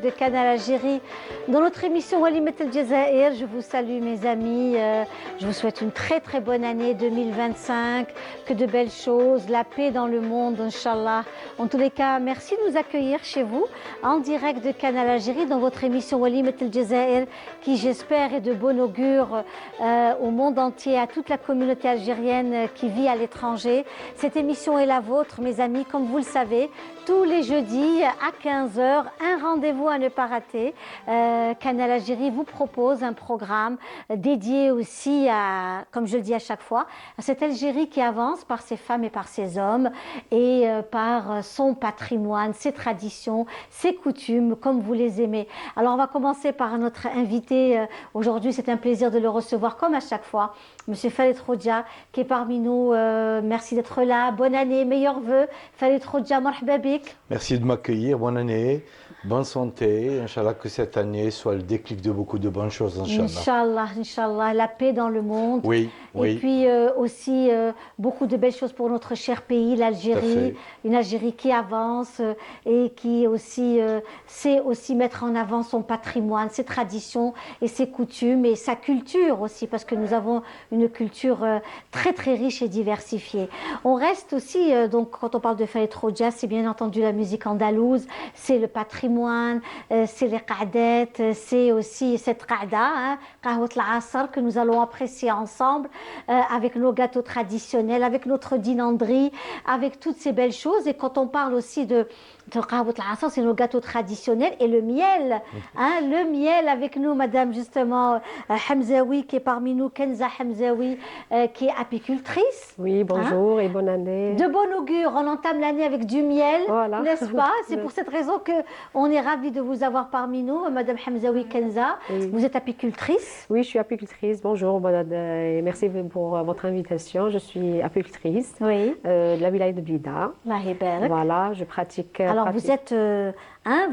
De Canal Algérie. Dans notre émission Walimat El Jazair, je vous salue mes amis, je vous souhaite une très très bonne année 2025, que de belles choses, la paix dans le monde, Inch'Allah. En tous les cas, merci de nous accueillir chez vous, en direct de Canal Algérie, dans votre émission Walimat El Jazair, qui j'espère est de bon augure au monde entier, à toute la communauté algérienne qui vit à l'étranger. Cette émission est la vôtre, mes amis, comme vous le savez, tous les jeudis à 15 h, un rendez-vous à ne pas rater. Canal Algérie vous propose un programme dédié aussi à, comme je le dis à chaque fois, à cette Algérie qui avance par ses femmes et par ses hommes et par son patrimoine, ses traditions, ses coutumes, comme vous les aimez. Alors on va commencer par notre invité. Aujourd'hui, c'est un plaisir de le recevoir comme à chaque fois. Monsieur Khaled Rodja qui est parmi nous. Merci d'être là. Bonne année, meilleurs vœux. Khaled Rodja, marhaba bik. Merci de m'accueillir, bonne année, bonne santé, Inch'Allah que cette année soit le déclic de beaucoup de bonnes choses, Inch'Allah. Inch'Allah, Inch'Allah, la paix dans le monde. Oui, oui. Et puis aussi beaucoup de belles choses pour notre cher pays, l'Algérie. Une Algérie qui avance et qui aussi sait aussi mettre en avant son patrimoine, ses traditions et ses coutumes et sa culture aussi, parce que nous avons une culture très très riche et diversifiée. On reste aussi, donc quand on parle de Khaled Rodja, c'est bien entendu la musique andalouse, c'est le patrimoine, c'est les qa'det, c'est aussi cette qa'da, qahwat al-asr, que nous allons apprécier ensemble avec nos gâteaux traditionnels, avec notre dinanderie, avec toutes ces belles choses. Et quand on parle aussi de qahwat al-asr, c'est nos gâteaux traditionnels et le miel avec nous, madame justement Hamzaoui qui est parmi nous, Kenza Hamzaoui qui est apicultrice. Oui, bonjour et bonne année. De bon augure, on entame l'année avec du miel, voilà. N'est-ce pas? C'est pour cette raison qu'on est ravis de vous avoir parmi nous, madame Hamzaoui Kenza. Oui. Vous êtes apicultrice? Oui, je suis apicultrice. Bonjour, bonne année. Merci pour votre invitation. Je suis apicultrice de la wilaya de Blida. Voilà, je pratique. Alors vous êtes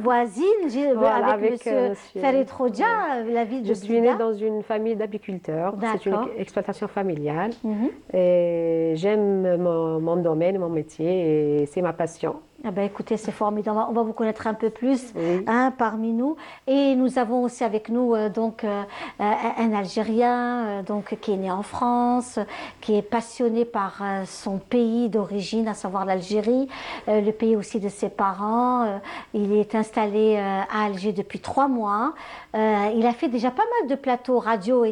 voisine voilà, avec monsieur Khaled Rodja, la ville de Blida. Je suis née dans une famille d'apiculteurs. C'est une exploitation familiale. Et j'aime mon domaine, mon métier et c'est ma passion. Ah ben écoutez, c'est formidable. On va vous connaître un peu plus parmi nous. Et nous avons aussi avec nous un Algérien qui est né en France, qui est passionné par son pays d'origine, à savoir l'Algérie, le pays aussi de ses parents. Il est installé à Alger depuis 3 mois. Il a fait déjà pas mal de plateaux radio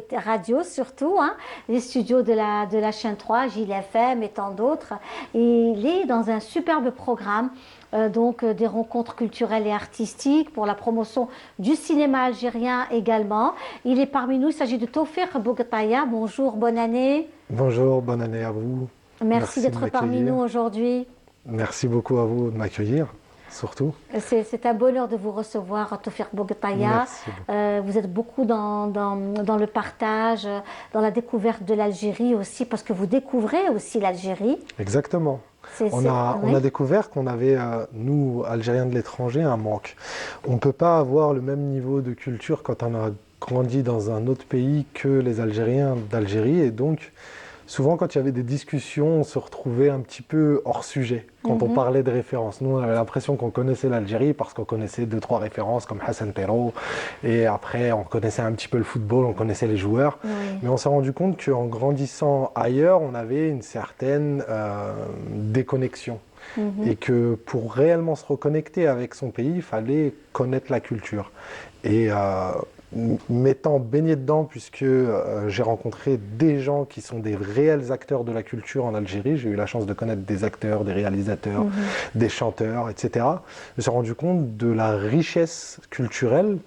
surtout, les studios de la chaîne 3, JLFM et tant d'autres. Et il est dans un superbe programme. Des rencontres culturelles et artistiques pour la promotion du cinéma algérien également. Il est parmi nous, il s'agit de Tawfiq Bouguettaya. Bonjour, bonne année. Bonjour, bonne année à vous. Merci d'être parmi nous aujourd'hui. Merci beaucoup à vous de m'accueillir, surtout. C'est un bonheur de vous recevoir, Tawfiq Bouguettaya. Vous êtes beaucoup dans le partage, dans la découverte de l'Algérie aussi, parce que vous découvrez aussi l'Algérie. Exactement. On a découvert qu'on avait, nous, Algériens de l'étranger, un manque. On ne peut pas avoir le même niveau de culture quand on a grandi dans un autre pays que les Algériens d'Algérie. Et donc, souvent, quand il y avait des discussions, on se retrouvait un petit peu hors sujet quand on parlait de références. Nous, on avait l'impression qu'on connaissait l'Algérie parce qu'on connaissait 2-3 références comme Hassan Tero. Et après, on connaissait un petit peu le football, on connaissait les joueurs. Mais on s'est rendu compte qu'en grandissant ailleurs, on avait une certaine déconnexion. Et que pour réellement se reconnecter avec son pays, il fallait connaître la culture. Et m'étant baigné dedans, puisque j'ai rencontré des gens qui sont des réels acteurs de la culture en Algérie, j'ai eu la chance de connaître des acteurs, des réalisateurs, des chanteurs, etc. Je me suis rendu compte de la richesse culturelle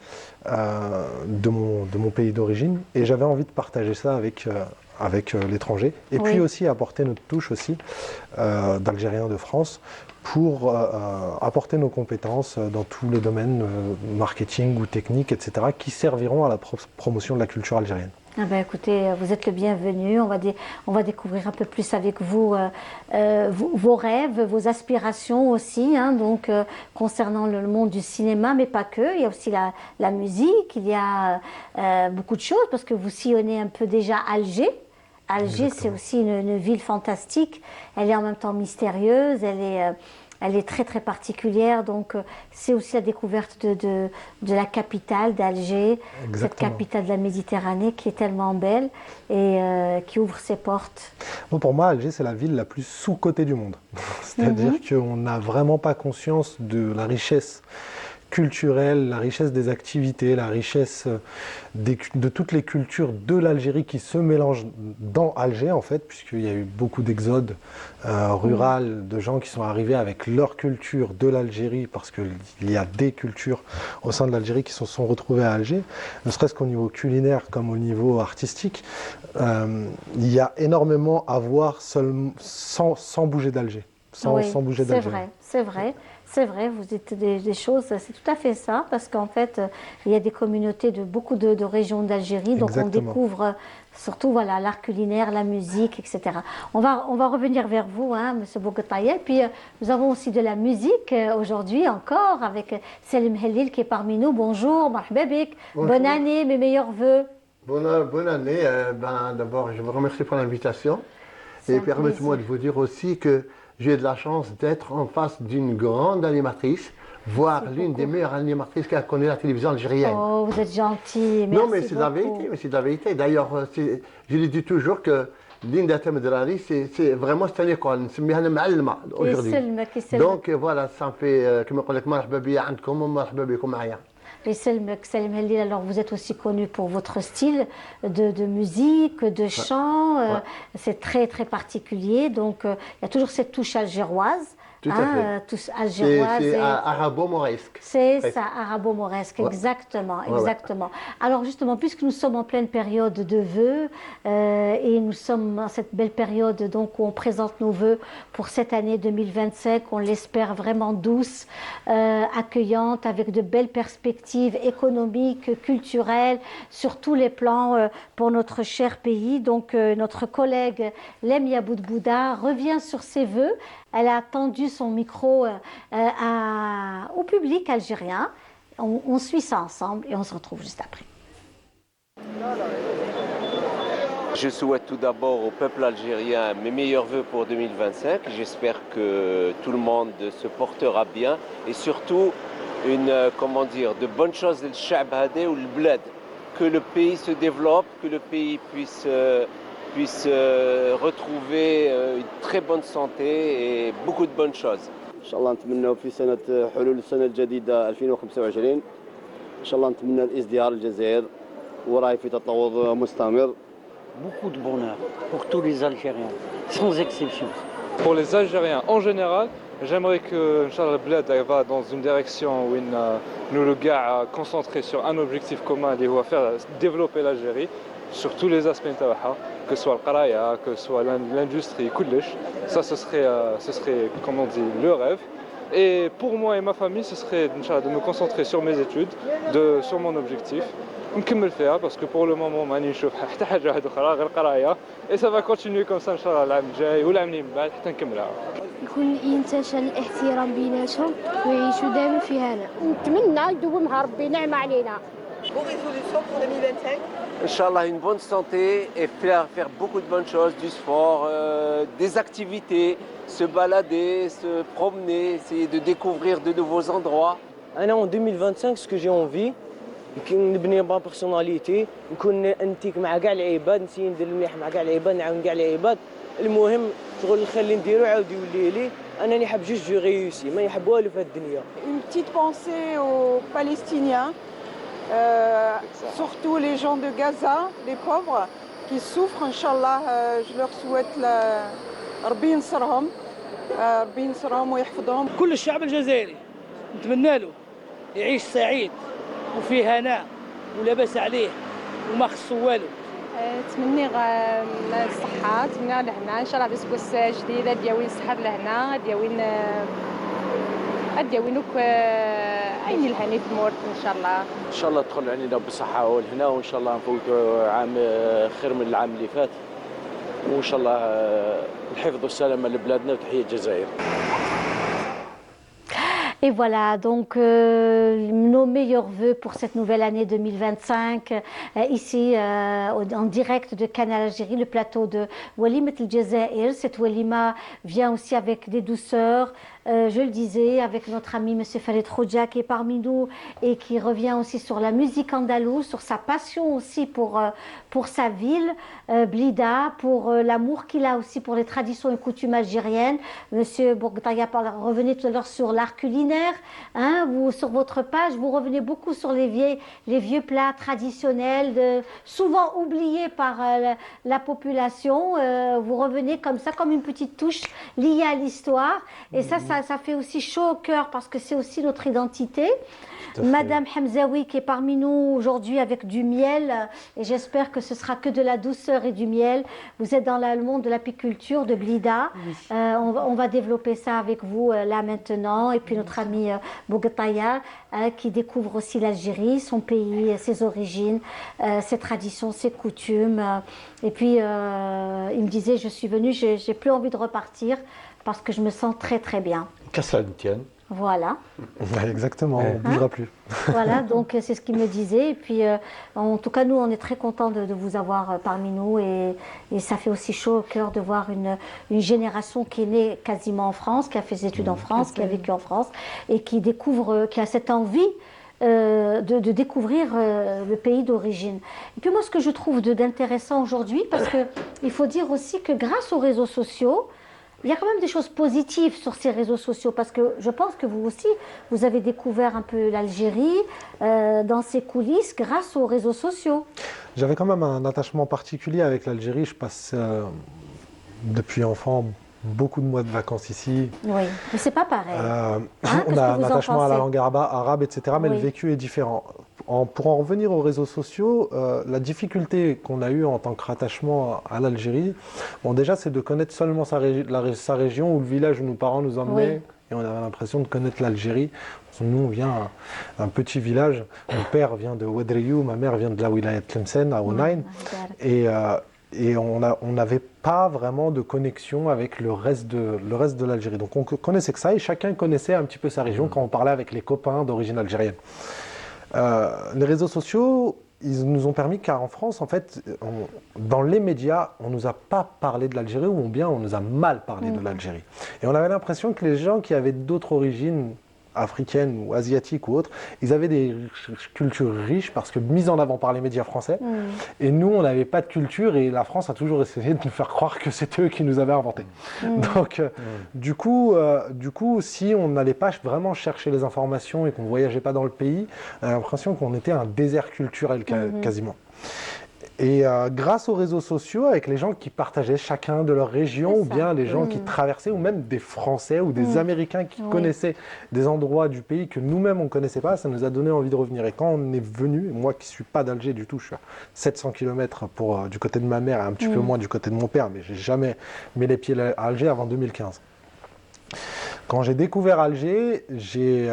de mon pays d'origine et j'avais envie de partager ça avec l'étranger et puis aussi apporter notre touche aussi d'Algériens de France pour apporter nos compétences dans tous les domaines marketing ou technique, etc., qui serviront à la promotion de la culture algérienne. Ah ben écoutez, vous êtes le bienvenu. On va découvrir un peu plus avec vous vos rêves, vos aspirations aussi, concernant le monde du cinéma, mais pas que. Il y a aussi la musique, il y a beaucoup de choses parce que vous sillonnez un peu déjà Alger. Alger, c'est aussi une ville fantastique. Elle est en même temps mystérieuse. Elle est elle est très très particulière. Donc c'est aussi la découverte de la capitale d'Alger, cette capitale de la Méditerranée qui est tellement belle et qui ouvre ses portes. Bon, pour moi, Alger, c'est la ville la plus sous-cotée du monde. C'est-à-dire qu'on n'a vraiment pas conscience de la richesse culturelle, la richesse des activités, la richesse de toutes les cultures de l'Algérie qui se mélangent dans Alger en fait, puisqu'il y a eu beaucoup d'exodes rural, de gens qui sont arrivés avec leur culture de l'Algérie, parce qu'il y a des cultures au sein de l'Algérie qui se sont retrouvées à Alger, ne serait-ce qu'au niveau culinaire comme au niveau artistique. Il y a énormément à voir sans bouger d'Alger, sans bouger d'Alger. C'est vrai. C'est vrai, vous dites des choses, c'est tout à fait ça, parce qu'en fait, il y a des communautés de beaucoup de régions d'Algérie, donc on découvre surtout voilà, l'art culinaire, la musique, etc. On va revenir vers vous, hein, M. Bouguetaïa, puis nous avons aussi de la musique aujourd'hui encore, avec Selim Helil qui est parmi nous. Bonjour, marhaba bik, bonne année, mes meilleurs voeux. Bonne année, d'abord je vous remercie pour l'invitation, et permettez-moi de vous dire aussi que j'ai de la chance d'être en face d'une grande animatrice, voire l'une des meilleures animatrices qu'a connue la télévision algérienne. Oh, vous êtes gentil, merci. Non, mais c'est la vérité, la vérité. D'ailleurs, je le dis toujours que Linda Temedrari, c'est vraiment une école, aujourd'hui. Donc voilà, ça me fait, comme on dit, marhaba biya عندكم ومرحبا بكم معايا. Salim Helil, alors vous êtes aussi connu pour votre style de musique, de chant, c'est très très particulier, donc il y a toujours cette touche algéroise. Tout à fait. C'est arabo-mauresque. C'est ça, arabo-mauresque, exactement, exactement. Alors justement, puisque nous sommes en pleine période de vœux et nous sommes dans cette belle période donc où on présente nos vœux pour cette année 2025, on l'espère vraiment douce, accueillante, avec de belles perspectives économiques, culturelles, sur tous les plans pour notre cher pays. Donc notre collègue Lemia Boudbouda revient sur ses vœux. Elle a tendu son micro au public algérien. On suit ça ensemble et on se retrouve juste après. Je souhaite tout d'abord au peuple algérien mes meilleurs vœux pour 2025. J'espère que tout le monde se portera bien et surtout de bonnes choses le Chab Hadé ou le Bled. Que le pays se développe, que le pays puisse retrouver une très bonne santé et beaucoup de bonnes choses. إن شاء الله نتمنى في سنة حلول السنة الجديدة 2025 إن شاء الله نتمنى الازدهار الجزائر وراهي في تطور مستمر. Beaucoup de bonheur pour tous les Algériens, sans exception. Pour les Algériens en général, j'aimerais que Inch'Allah Bled va dans une direction où nous le gars concentré sur un objectif commun qui va faire développer l'Algérie sur tous les aspects, que ce soit le qaraya, que ce soit l'industrie, ça ce serait, comme on dit, le rêve. Et pour moi et ma famille, ce serait de me concentrer sur mes études, sur mon objectif. نكمل فيها parce que pour le moment ماني نشوف حتى حاجه واحده اخرى غير قرايه et ça va continuer comme ça ان شاء الله العام الجاي والعام اللي من بعد حتى نكملها. يكون ينتشر الاحترام بيناتهم ويعيشوا دائما في هنا. نتمنى يدومها ربي نعمه علينا. Vos résolutions pour 2025? Inch'Allah, une bonne santé et faire beaucoup de bonnes choses, du sport, des activités, se balader, se promener, essayer de découvrir de nouveaux endroits. En 2025, ce que j'ai envie, نبني با بيرسوناليتي نكون انتيك مع كاع العباد نسيي ندير المليح مع كاع العباد نعاون كاع العباد المهم شغل الخير اللي نديرو عاود يولي لي انني حاب جوج جو ريوسي ما يحب والو في الدنيا. Une petite pensée aux Palestiniens, surtout les gens de Gaza, les pauvres qui souffrent. Inch'Allah, je leur souhaite ربي ينصرهم ربي ينصرهم ويحفظهم. كل الشعب الجزائري نتمنى له يعيش سعيد وفي هناء ولا باس عليه وما خصو والو. تمني الصحة، تمني الهنا إن شاء الله بسكوس جديد دياوين صحة لهنا دياوينوك عيني الهني في مورت إن شاء الله. إن شاء الله تدخل علينا بالصحة والهنا وإن شاء الله نفوتوا عام خير من العام اللي فات وإن شاء الله الحفظ والسلامة لبلادنا وتحية الجزائر. Et voilà, donc nos meilleurs vœux pour cette nouvelle année 2025, ici en direct de Canal Algérie, le plateau de Walimat El Jazair. Cette walima vient aussi avec des douceurs, je le disais, avec notre ami M. Farid Khoudja qui est parmi nous et qui revient aussi sur la musique andalouse, sur sa passion aussi pour sa ville, Blida, pour l'amour qu'il a aussi pour les traditions et coutumes algériennes. Monsieur Bourgtaïa revenait tout à l'heure sur l'art culinaire. Hein, sur votre page, vous revenez beaucoup sur les vieux plats traditionnels, souvent oubliés par la population. Vous revenez comme ça, comme une petite touche liée à l'histoire. Et ça fait aussi chaud au cœur parce que c'est aussi notre identité. Madame Hamzaoui qui est parmi nous aujourd'hui avec du miel, et j'espère que ce sera que de la douceur et du miel. Vous êtes dans le monde de l'apiculture de Blida. Oui. On va développer ça avec vous là maintenant. Et puis notre ami Bougtaïa qui découvre aussi l'Algérie, son pays, ses origines, ses traditions, ses coutumes. Et puis il me disait, je suis venue, j'ai plus envie de repartir parce que je me sens très très bien. Qu'à cela ne tienne. Voilà. Ouais, exactement, on ne bougera plus. Voilà, donc c'est ce qu'il me disait. Et puis, en tout cas, nous, on est très contents de vous avoir parmi nous. Et ça fait aussi chaud au cœur de voir une génération qui est née quasiment en France, qui a fait ses études en France, qui a vécu en France et qui découvre, qui a cette envie de découvrir le pays d'origine. Et puis moi, ce que je trouve d'intéressant aujourd'hui, parce qu'il faut dire aussi que grâce aux réseaux sociaux, il y a quand même des choses positives sur ces réseaux sociaux parce que je pense que vous aussi, vous avez découvert un peu l'Algérie dans ses coulisses grâce aux réseaux sociaux. J'avais quand même un attachement particulier avec l'Algérie. Je passe depuis enfant beaucoup de mois de vacances ici. Oui, mais c'est pas pareil. On a un attachement à la langue arabe, etc. Mais le vécu est différent. Pour en revenir aux réseaux sociaux, la difficulté qu'on a eue en tant que rattachement à l'Algérie, bon déjà c'est de connaître seulement sa région ou le village où nos parents nous emmenaient. Et on avait l'impression de connaître l'Algérie. Nous, on vient d'un petit village. Mon père vient de Ouadriyou, ma mère vient de la wilaya de Tlemcen, à Ounaïn. Et on n'avait pas vraiment de connexion avec le reste de l'Algérie. Donc on connaissait que ça et chacun connaissait un petit peu sa région quand on parlait avec les copains d'origine algérienne. Les réseaux sociaux, ils nous ont permis, car en France, en fait, dans les médias, on ne nous a pas parlé de l'Algérie, ou bien on nous a mal parlé de l'Algérie. Et on avait l'impression que les gens qui avaient d'autres origines, africaines ou asiatiques ou autres, ils avaient des cultures riches parce que mises en avant par les médias français. Et nous, on n'avait pas de culture et la France a toujours essayé de nous faire croire que c'est eux qui nous avaient inventés. Donc, du coup, si on n'allait pas vraiment chercher les informations et qu'on ne voyageait pas dans le pays, on a l'impression qu'on était un désert culturel quasiment. Et grâce aux réseaux sociaux, avec les gens qui partageaient chacun de leur région, ou bien les gens qui traversaient, ou même des Français ou des Américains qui connaissaient des endroits du pays que nous-mêmes on ne connaissait pas, ça nous a donné envie de revenir. Et quand on est venu, moi qui ne suis pas d'Alger du tout, je suis à 700 km du côté de ma mère et un petit peu moins du côté de mon père, mais je n'ai jamais mis les pieds à Alger avant 2015. Quand j'ai découvert Alger, j'ai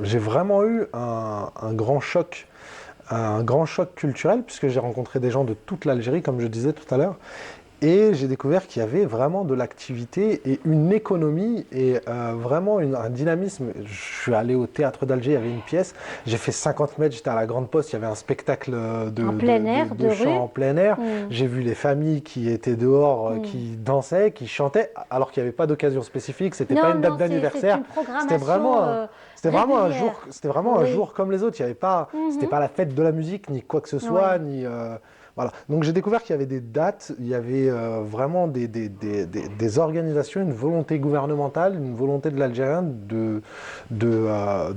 vraiment eu un grand choc. Un grand choc culturel, puisque j'ai rencontré des gens de toute l'Algérie, comme je disais tout à l'heure, et j'ai découvert qu'il y avait vraiment de l'activité et une économie et vraiment un dynamisme. Je suis allé au théâtre d'Alger, il y avait une pièce, j'ai fait 50 mètres, j'étais à la Grande Poste, il y avait un spectacle de chant en plein air. J'ai vu les familles qui étaient dehors, qui dansaient, qui chantaient, alors qu'il n'y avait pas d'occasion spécifique, c'était pas une date d'anniversaire, c'était vraiment... C'était vraiment un jour comme les autres. Il y avait pas, c'était pas la fête de la musique ni quoi que ce soit, ni voilà. Donc j'ai découvert qu'il y avait des dates, il y avait vraiment des organisations, une volonté gouvernementale, une volonté de l'Algérien de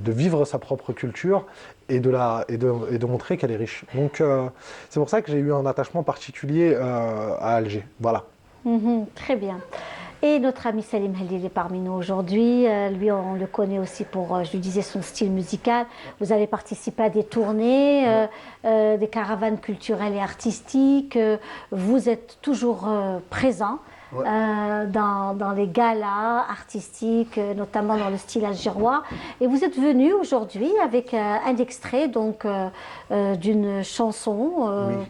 vivre sa propre culture et de montrer qu'elle est riche. Donc c'est pour ça que j'ai eu un attachement particulier à Alger. Voilà. Très bien. Et notre ami Salim Halil est parmi nous aujourd'hui. Lui, on le connaît aussi pour, je lui disais, son style musical. Vous avez participé à des tournées, des caravanes culturelles et artistiques. Vous êtes toujours présent dans les galas artistiques, notamment dans le style algérois. Et vous êtes venu aujourd'hui avec un extrait donc d'une chanson.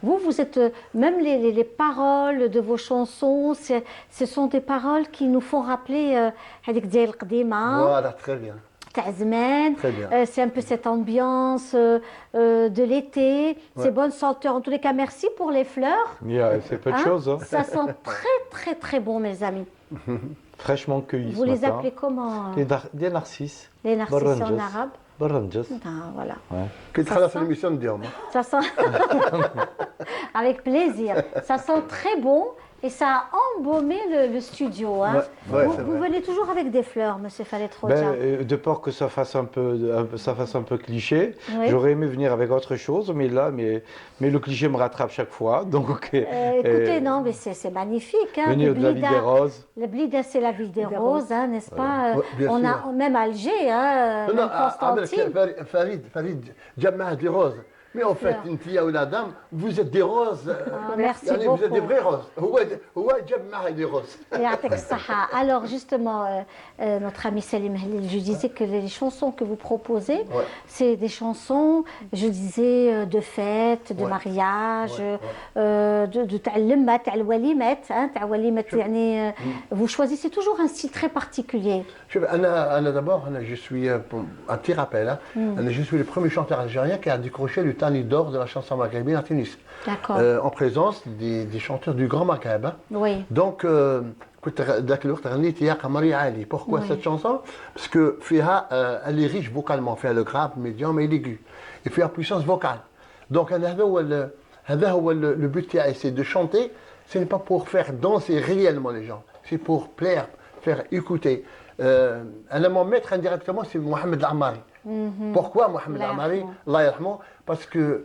Vous êtes même les paroles de vos chansons, ce sont des paroles qui nous font rappeler voilà, très bien. c'est un peu cette ambiance de l'été, ces bonnes senteurs. En tous les cas, merci pour les fleurs. C'est peu de choses. Hein. Ça sent très très bon, mes amis. Fraîchement cueillis. Vous les appelez comment? Des narcisses. Les narcisses en arabe. Voilà. Ça sent avec plaisir. Ça sent très bon. Et ça a embaumé le studio. Hein. Vous venez toujours avec des fleurs, monsieur Khaled Rodja. De peur que ça fasse un peu cliché, j'aurais aimé venir avec autre chose, mais là, mais le cliché me rattrape chaque fois. Donc, écoutez, non, mais c'est magnifique. Hein. Venir de la ville des roses. Le Blida, c'est la ville des roses, hein, n'est-ce pas? On a même Alger, hein, même Constantine. Farid, Jamma des roses. Mais en fait, Intia ou la dame, vous êtes des roses. Merci beaucoup. Vous êtes des vraies roses. Des roses. Alors justement, notre ami Salim Halil, je disais que les chansons que vous proposez, c'est des chansons, je disais, de fête, de mariage, de ta'allumat, ta'alwalimat, vous choisissez toujours un style très particulier. D'abord, je suis, un petit rappel, je suis le premier chanteur algérien qui a décroché le Tani d'or de la chanson maghrébine à Tunis. En présence des chanteurs du Grand Maghreb. Oui. Donc, pourquoi cette chanson? Parce que elle est riche vocalement, fait le grave, médium et l'aigu. Et fait la puissance vocale. Donc, le but, c'est de chanter, ce n'est pas pour faire danser réellement les gens, c'est pour plaire, faire écouter. Mon maître indirectement, c'est Mohamed Amari. Pourquoi Mohamed Amari? Parce que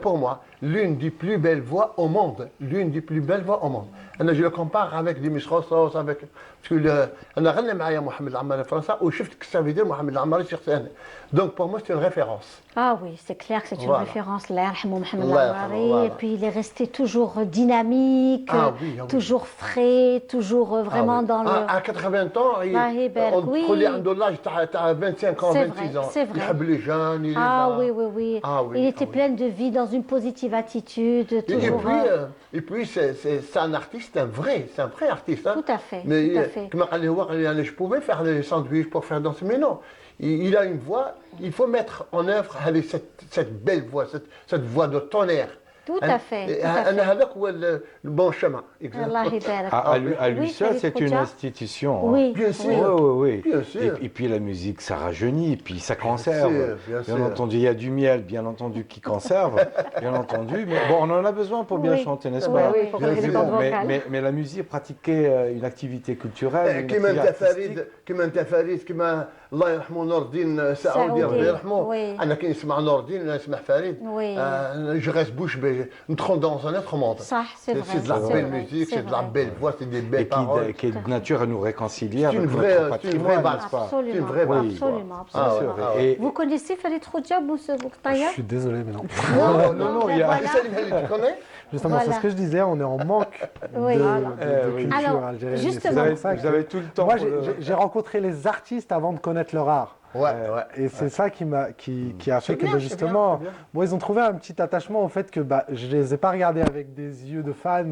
pour moi, l'une des plus belles voix au monde. L'une des plus belles voix au monde. Je le compare avec Dimitri Rossos, avec. Parce que je غنى Mohamed Amari en français, ou je sais que ça veut dire Mohamed Amari sur scène. Donc pour moi, c'est une référence. Ah oui, c'est clair que c'est une référence. Mohamed Amari. Et puis il est resté toujours dynamique, toujours frais, toujours vraiment dans le. À 80 ans, on prenait l'âge à 25 ans, 26 ans. C'est vrai. Il les jeunes. Oui. Il était plein de vie, dans une positive attitude. Et puis c'est un artiste, c'est un vrai artiste. Tout à fait. Mais je pouvais faire des sandwichs pour faire danser, mais non. Il a une voix, il faut mettre en œuvre cette belle voix, cette voix de tonnerre. Tout à fait. Le bon chemin. À lui seul, c'est une institution. Oui, bien sûr. Oui. Et puis la musique, ça rajeunit, et puis ça conserve. Bien entendu, il y a du miel, bien entendu, qui conserve, bien entendu. Mais bon, on en a besoin pour bien chanter, n'est-ce pas? Mais la musique, pratiquer une activité culturelle. كما انت فريد كما الله يرحمه نور الدين سعودي ربي يرحمه انا كي نسمع نور الدين انا نسمع فريد je reste bouche bée nous dans un autre monde. C'est de la belle musique, c'est de la belle voix, c'est des belles paroles. Qui est de nature à nous réconcilier avec notre patrimoine. C'est une vraie base. Absolument. Vous connaissez Farid Rodja, Moussa Bouktaya? Je suis désolé, mais non. Non, il y a. Tu connais? Justement, c'est ce que je disais, on est en manque de culture algérienne. Justement, vous avez tout le temps. Moi, j'ai rencontré les artistes avant de connaître leur art. Et c'est ça qui a fait que justement, bon, ils ont trouvé un petit attachement au fait que je les ai pas regardés avec des yeux de fan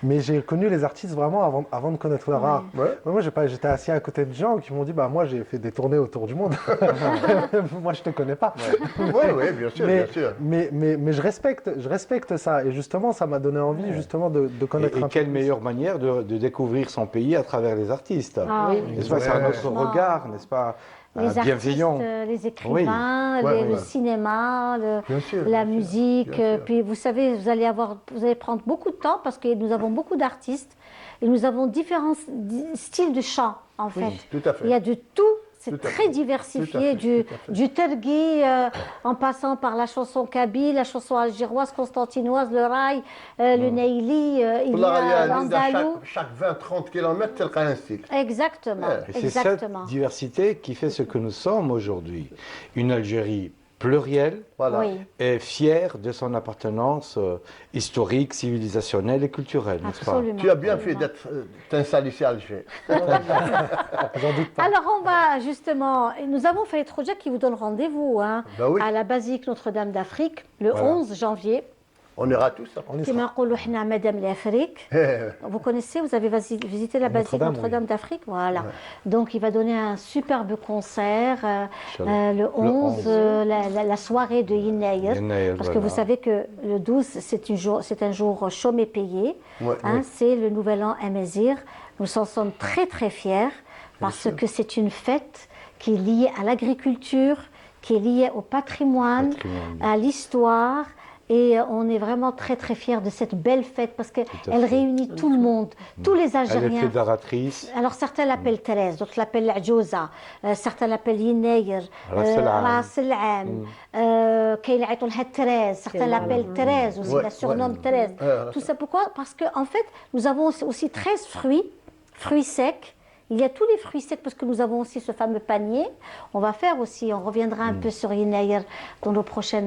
mais j'ai connu les artistes vraiment avant de connaître leur art. Moi, j'étais assis à côté de gens qui m'ont dit moi j'ai fait des tournées autour du monde. Moi, je te connais pas. Oui, bien sûr, bien sûr. Mais je respecte ça et justement, ça m'a donné envie justement de connaître. Et quelle meilleure manière de découvrir son pays à travers les artistes. N'est-ce pas? C'est un autre regard, n'est-ce pas? Les bienveillant. artistes, les écrivains, le cinéma, la musique. Puis vous savez, vous allez prendre beaucoup de temps parce que nous avons beaucoup d'artistes et nous avons différents styles de chant en fait. Tout à fait. Il y a de tout. C'est très diversifié, du tergui, en passant par la chanson kabyle, la chanson algéroise, constantinoise, le raï, le neili, il y a l'andalou. Chaque 20-30 km, c'est un style. Exactement. C'est cette diversité qui fait ce que nous sommes aujourd'hui. Une Algérie plurielle et fière de son appartenance historique, civilisationnelle et culturelle, n'est-ce pas? Tu as bien fait d'être installé ici à Alger. Alors on va justement, nous avons fait les projets qui vous donnent rendez-vous à la Basilique Notre-Dame d'Afrique le 11 janvier. On ira tous. Madame l'Afrique. Vous connaissez, vous avez visité la basilique Notre-Dame d'Afrique. Voilà. Ouais. Donc il va donner un superbe concert le 11, la soirée de Yinaïr. Parce que vous savez que le 12, c'est un jour chôme et payé. Ouais, hein, ouais. C'est le nouvel an Amazigh. Nous en sommes très très fiers parce que c'est une fête qui est liée à l'agriculture, qui est liée au patrimoine. À l'histoire. Et on est vraiment très très fiers de cette belle fête parce qu'elle réunit tout le monde, tous les Algériens. Elle est fédératrice. Alors certains l'appellent Thérèse, d'autres l'appellent l'Adjouza, certains l'appellent Yinaïr, Ras el-Am, certains l'appellent Thérèse aussi, la surnomme Thérèse. Tout ça pourquoi? Parce qu'en fait, nous avons aussi 13 fruits secs. Il y a tous les fruits secs parce que nous avons aussi ce fameux panier. On va faire aussi, on reviendra un peu sur Yinaïr dans nos prochains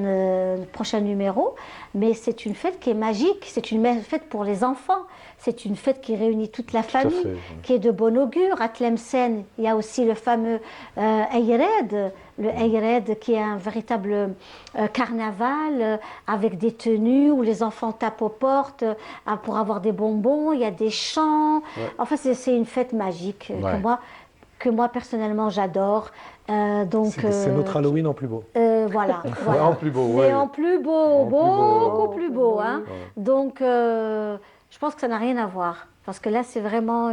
numéros. Mais c'est une fête qui est magique, c'est une fête pour les enfants. C'est une fête qui réunit toute la famille, qui est de bon augure. À Tlemcen, il y a aussi le fameux Ayred, le Ayred qui est un véritable carnaval avec des tenues où les enfants tapent aux portes pour avoir des bonbons. Il y a des chants. Ouais. Enfin, c'est une fête magique que moi personnellement j'adore. C'est notre Halloween en plus beau. Voilà. En plus beau, mais en plus beau, beaucoup plus beau. Hein. Ouais. Donc, je pense que ça n'a rien à voir. Parce que là, c'est vraiment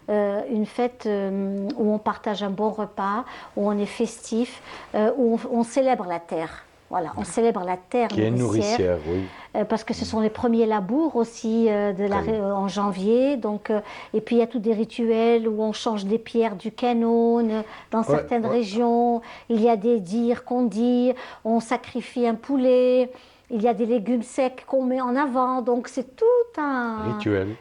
une fête où on partage un bon repas, où on est festif, où on célèbre la terre. Voilà, on célèbre la terre qui est nourricière, oui. Parce que ce sont les premiers labours aussi en janvier. Donc, et puis il y a tous des rituels où on change des pierres du canon dans certaines régions. Il y a des dires qu'on dit, on sacrifie un poulet. Il y a des légumes secs qu'on met en avant, donc c'est tout un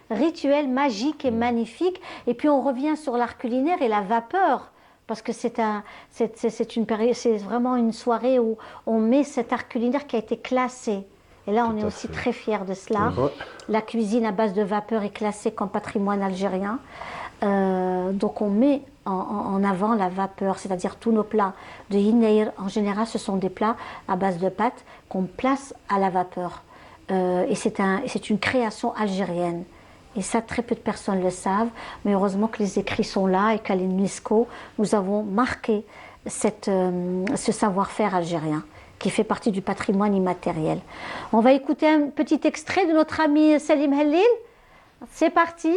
rituel magique et magnifique. Et puis on revient sur l'art culinaire et la vapeur, parce que c'est vraiment une soirée où on met cet art culinaire qui a été classé. Et là, on est aussi très fiers de cela. La cuisine à base de vapeur est classée comme patrimoine algérien. Donc on met en avant la vapeur, c'est-à-dire tous nos plats de Yinaïr, en général, ce sont des plats à base de pâtes qu'on place à la vapeur. Et c'est une création algérienne. Et ça, très peu de personnes le savent, mais heureusement que les écrits sont là et qu'à l'UNESCO, nous avons marqué ce savoir-faire algérien qui fait partie du patrimoine immatériel. On va écouter un petit extrait de notre ami Salim Hellil. C'est parti.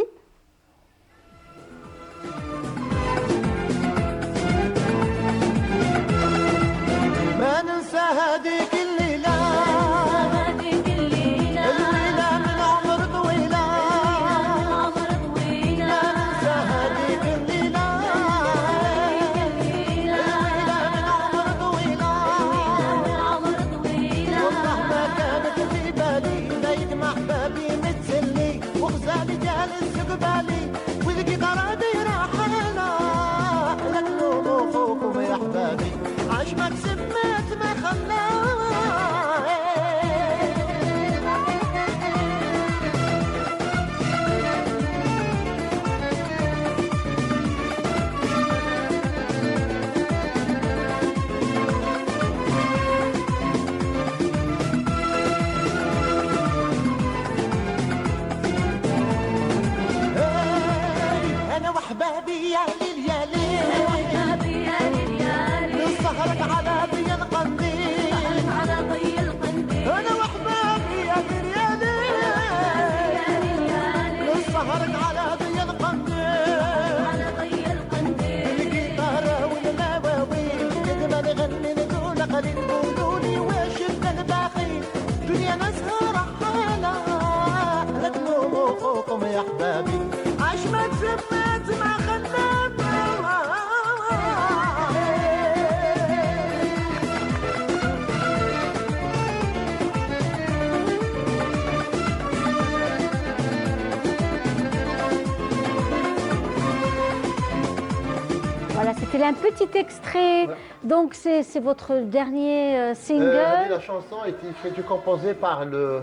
Voilà, c'était un petit extrait. Donc c'est votre dernier single. La chanson a été composée par le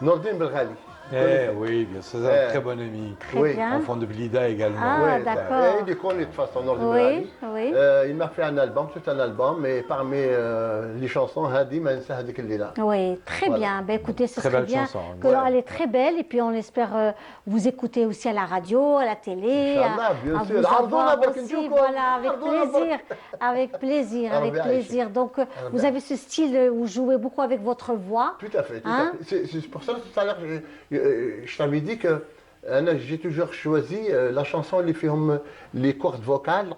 Nordin Belghali. Oui, bien sûr, c'est un très bon ami. Très bien. Enfant de Blida également. Ah, d'accord. Il est connu de toute façon, Nordin Belghali. Oui. il m'a fait un album, tout un album, mais parmi les chansons, Hadi Ma Nansa Hadik Al-Lila. Oui, très bien. Ben, écoutez, ce serait bien qu'elle est très belle et puis on espère vous écouter aussi à la radio, à la télé. Inch'Allah, bien sûr. Voilà, avec plaisir. Donc, vous avez ce style où vous jouez beaucoup avec votre voix. Tout à fait. C'est pour ça que tout à l'heure, je t'avais dit que j'ai toujours choisi la chanson les cordes vocales,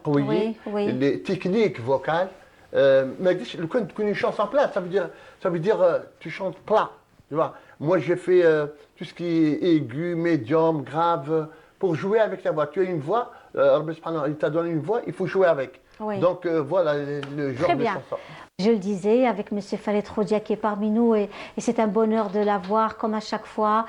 les techniques vocales. Mais quand tu une chanson plate, ça veut dire tu chantes plat. Tu vois. Moi, j'ai fait tout ce qui est aigu, médium, grave, pour jouer avec ta voix. Tu as une voix, il t'a donné une voix, il faut jouer avec. Donc voilà le genre de chanson. Je le disais, avec M. Farid Khoudia qui est parmi nous et c'est un bonheur de l'avoir comme à chaque fois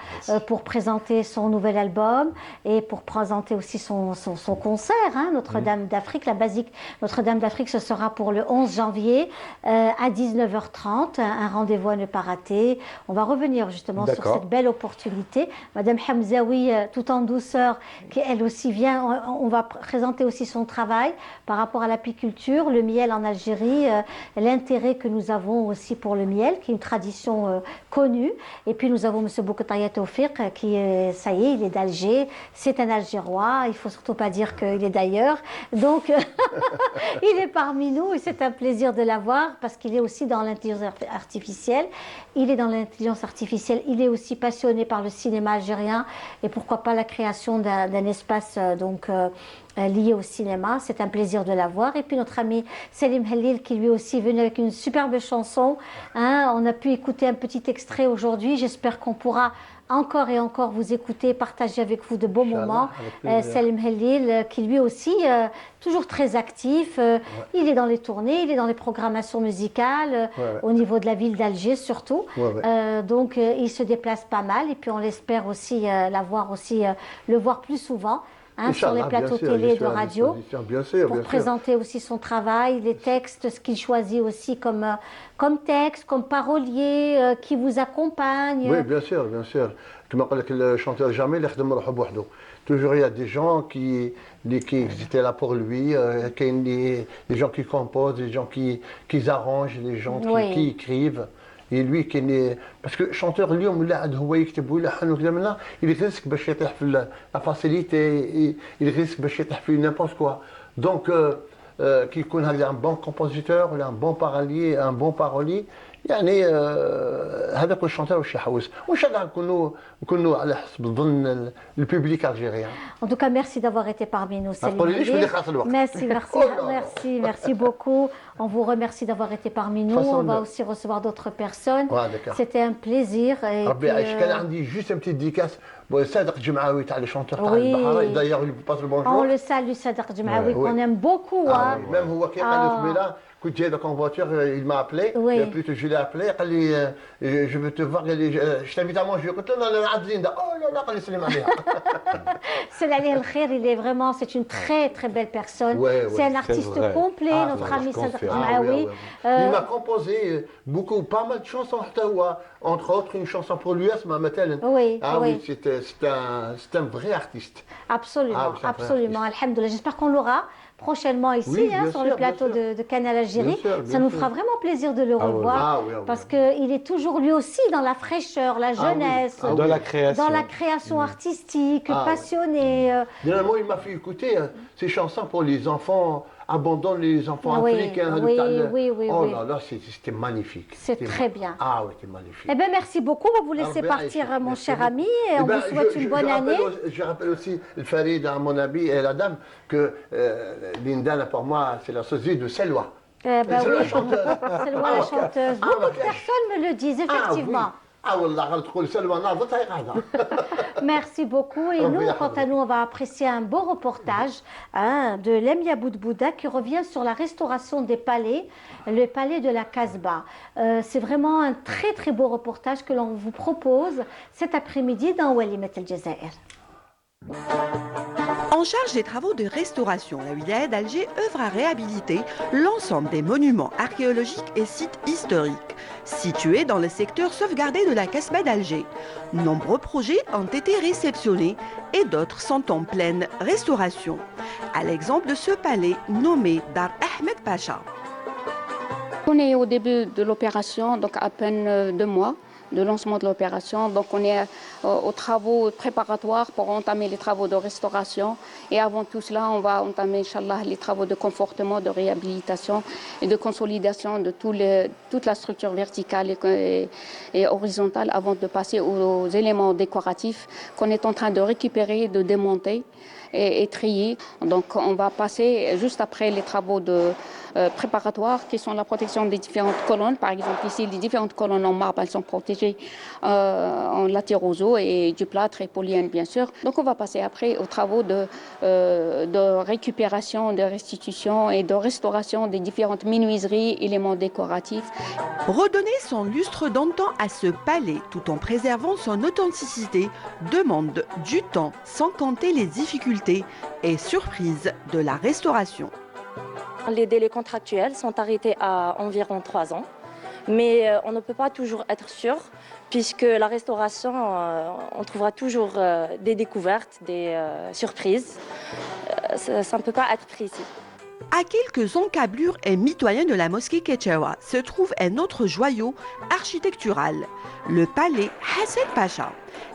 pour présenter son nouvel album et pour présenter aussi son concert, hein, Notre-Dame d'Afrique, la basique Notre-Dame d'Afrique, ce sera pour le 11 janvier à 19h30, un rendez-vous à ne pas rater. On va revenir justement sur cette belle opportunité. Madame Hamzaoui, tout en douceur, qui elle aussi vient, on va présenter aussi son travail par rapport à l'apiculture, le miel en Algérie, l'intérêt que nous avons aussi pour le miel, qui est une tradition connue. Et puis nous avons M. Boukataya Tawfiq, qui ça y est, il est d'Alger, c'est un Algérois, il ne faut surtout pas dire qu'il est d'ailleurs. Donc il est parmi nous et c'est un plaisir de l'avoir parce qu'il est aussi dans l'intelligence artificielle. Il est dans l'intelligence artificielle, il est aussi passionné par le cinéma algérien et pourquoi pas la création d'un espace lié au cinéma. C'est un plaisir de l'avoir. Et puis notre ami Selim Halil qui lui aussi est venu avec une superbe chanson. Hein, on a pu écouter un petit extrait aujourd'hui. J'espère qu'on pourra encore et encore vous écouter, partager avec vous de beaux moments. Selim Halil qui lui aussi, toujours très actif. Il est dans les tournées, il est dans les programmations musicales, au niveau de la ville d'Alger surtout. Donc il se déplace pas mal et puis on l'espère aussi le voir plus souvent. Hein, sur les plateaux télé et de radio, pour présenter aussi son travail, les textes, ce qu'il choisit aussi comme texte, comme parolier, qui vous accompagne. Oui, bien sûr, bien sûr. Comme le chanteur Jamil, toujours il y a des gens qui étaient là pour lui, des gens qui composent, des gens qui arrangent, des gens qui écrivent. Et lui parce que chanteur اليوم ولا عاد هو يكتب ويلحن وكذا منها يريسك باش يطيح في لا فاسيليتي يريسك باش يطيح في نيمبورت كوا دونك كي يكون هذا un bon compositeur ولا un bon parolier يعني هذا كل شانتور واش يحوس وان شاء الله نكونوا على حسب ظن الببليك الجيريان. En tout cas, merci d'avoir été parmi nous. Merci beaucoup. On vous remercie d'avoir été parmi nous. On va aussi recevoir d'autres personnes. C'était un plaisir. ربي يعيش. كان عندي juste un petit dédicace صادق جمعاوي تاع le chanteur تاع البحر. D'ailleurs, il passe le bonjour. On le salue, Sadaq Jemaoui, qu'on aime beaucoup. Même هو كي قال لي قبيله كنت جاي en voiture, il m'a appelé, et puis je l'ai appelé, قال لي je veux te voir, je t'invite à manger. قلت له لا عاد زين oh là là قال لي سلم عليها. Salah al-Khair, c'est une très très belle personne. C'est un artiste complet, notre ami Sadaq Jemaoui. Il m'a composé pas mal de chansons, entre autres une chanson pour lui, مثلا. Oui, c'est un vrai artiste. Absolument, alhamdoulilah. J'espère qu'on l'aura prochainement ici, sur le plateau de Canal Algérie. Ça nous fera vraiment plaisir de le revoir parce qu'il est toujours lui aussi dans la fraîcheur, la jeunesse, dans la création artistique, passionné. Généralement, il m'a fait écouter ces chansons pour les enfants, abandonne les enfants africains. Oh là là, c'était magnifique. C'est très bien. Ah oui, c'était magnifique. Eh bien, merci beaucoup. On va vous laisser partir, mon cher ami, et on vous souhaite une bonne année. Je rappelle aussi le Farid, mon ami, et la dame, que Lindana, pour moi, c'est la sosie de Selwa. Selwa la chanteuse. Beaucoup de personnes me le disent, effectivement. Merci beaucoup. Et nous, quant à nous, on va apprécier un beau reportage de Lemia Boudbouda qui revient sur la restauration des palais, le palais de la Casbah. C'est vraiment un très très beau reportage que l'on vous propose cet après-midi dans Walimat El Jazair. En charge des travaux de restauration, la wilaya d'Alger œuvre à réhabiliter l'ensemble des monuments archéologiques et sites historiques situés dans le secteur sauvegardé de la Casbah d'Alger. Nombreux projets ont été réceptionnés et d'autres sont en pleine restauration. À l'exemple de ce palais nommé Dar Ahmed Pacha. On est au début de l'opération, donc à peine 2 mois de lancement de l'opération. Donc on est aux travaux préparatoires pour entamer les travaux de restauration. Et avant tout cela, on va entamer, Inch'Allah, les travaux de confortement, de réhabilitation et de consolidation de toute la structure verticale et horizontale avant de passer aux éléments décoratifs qu'on est en train de récupérer, de démonter et trier. Donc on va passer juste après les travaux préparatoires qui sont la protection des différentes colonnes. Par exemple ici, les différentes colonnes en marbre, elles sont protégées en latérosaux et du plâtre et polyène bien sûr. Donc on va passer après aux travaux de récupération, de restitution et de restauration des différentes menuiseries, éléments décoratifs. Redonner son lustre d'antan à ce palais tout en préservant son authenticité demande du temps sans compter les difficultés et surprises de la restauration. Les délais contractuels sont arrêtés à environ 3 ans, mais on ne peut pas toujours être sûr puisque la restauration, on trouvera toujours des découvertes, des surprises. Ça ne peut pas être précis. À quelques encablures et mitoyens de la mosquée Ketchaoua se trouve un autre joyau architectural, le palais Hassan Pacha,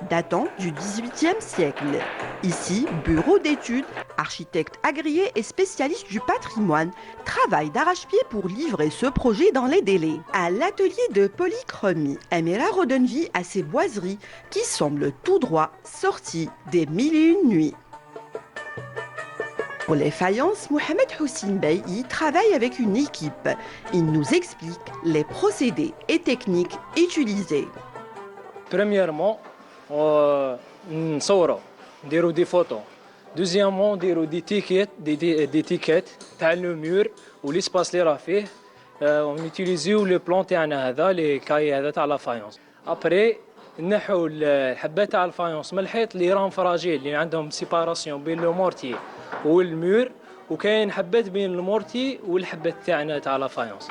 datant du XVIIIe siècle. Ici, bureau d'études, architecte agréé et spécialiste du patrimoine travaille d'arrache-pied pour livrer ce projet dans les délais. À l'atelier de polychromie, Amira redonne vie à ces boiseries qui semblent tout droit sorties des 1001 nuits. Pour les faïences, Mohamed Houssine Bey y travaille avec une équipe. Il nous explique les procédés et techniques utilisés. Premièrement, on déroule des photos. Deuxièmement, on déroule des étiquettes, le mur ou l'espace les rafés. On utilise le plan les cahiers à la faïence. Après, نحو الحبات تاع الفايونس من الحيط اللي راهم فراجيل اللي عندهم سيباراسيون بين لو مورتي والمور وكاين حبات بين المورتي والحبات تاعنا تاع لا فايونس.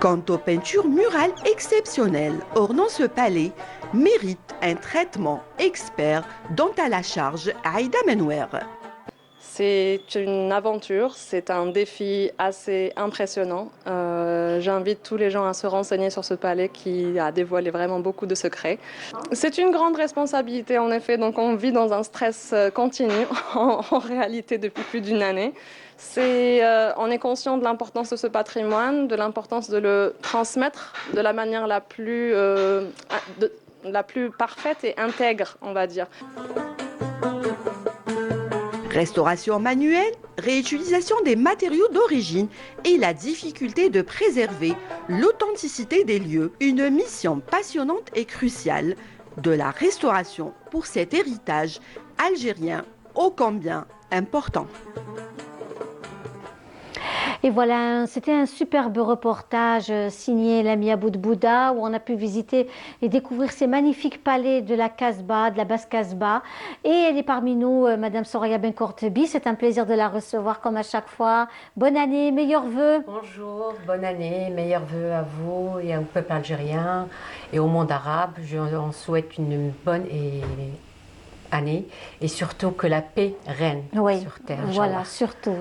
Quant aux peintures murales exceptionnelles ornant ce palais, mérite un traitement expert dont a la charge Aïda Menouer. C'est une aventure, c'est un défi assez impressionnant. J'invite tous les gens à se renseigner sur ce palais qui a dévoilé vraiment beaucoup de secrets. C'est une grande responsabilité en effet, donc on vit dans un stress continu en réalité depuis plus d'1 année. On est conscient de l'importance de ce patrimoine, de l'importance de le transmettre de la manière la plus parfaite et intègre, on va dire. Restauration manuelle, réutilisation des matériaux d'origine et la difficulté de préserver l'authenticité des lieux. Une mission passionnante et cruciale de la restauration pour cet héritage algérien ô combien important. Et voilà, c'était un superbe reportage signé l'ami Aboud Bouda où on a pu visiter et découvrir ces magnifiques palais de la Casbah, de la basse Casbah. Et elle est parmi nous, Madame Soraya Benkortebi. C'est un plaisir de la recevoir comme à chaque fois. Bonne année, meilleurs vœux. Bonjour, bonne année, meilleurs vœux à vous et au peuple algérien et au monde arabe. On souhaite une bonne année et surtout que la paix règne sur terre. Voilà, surtout.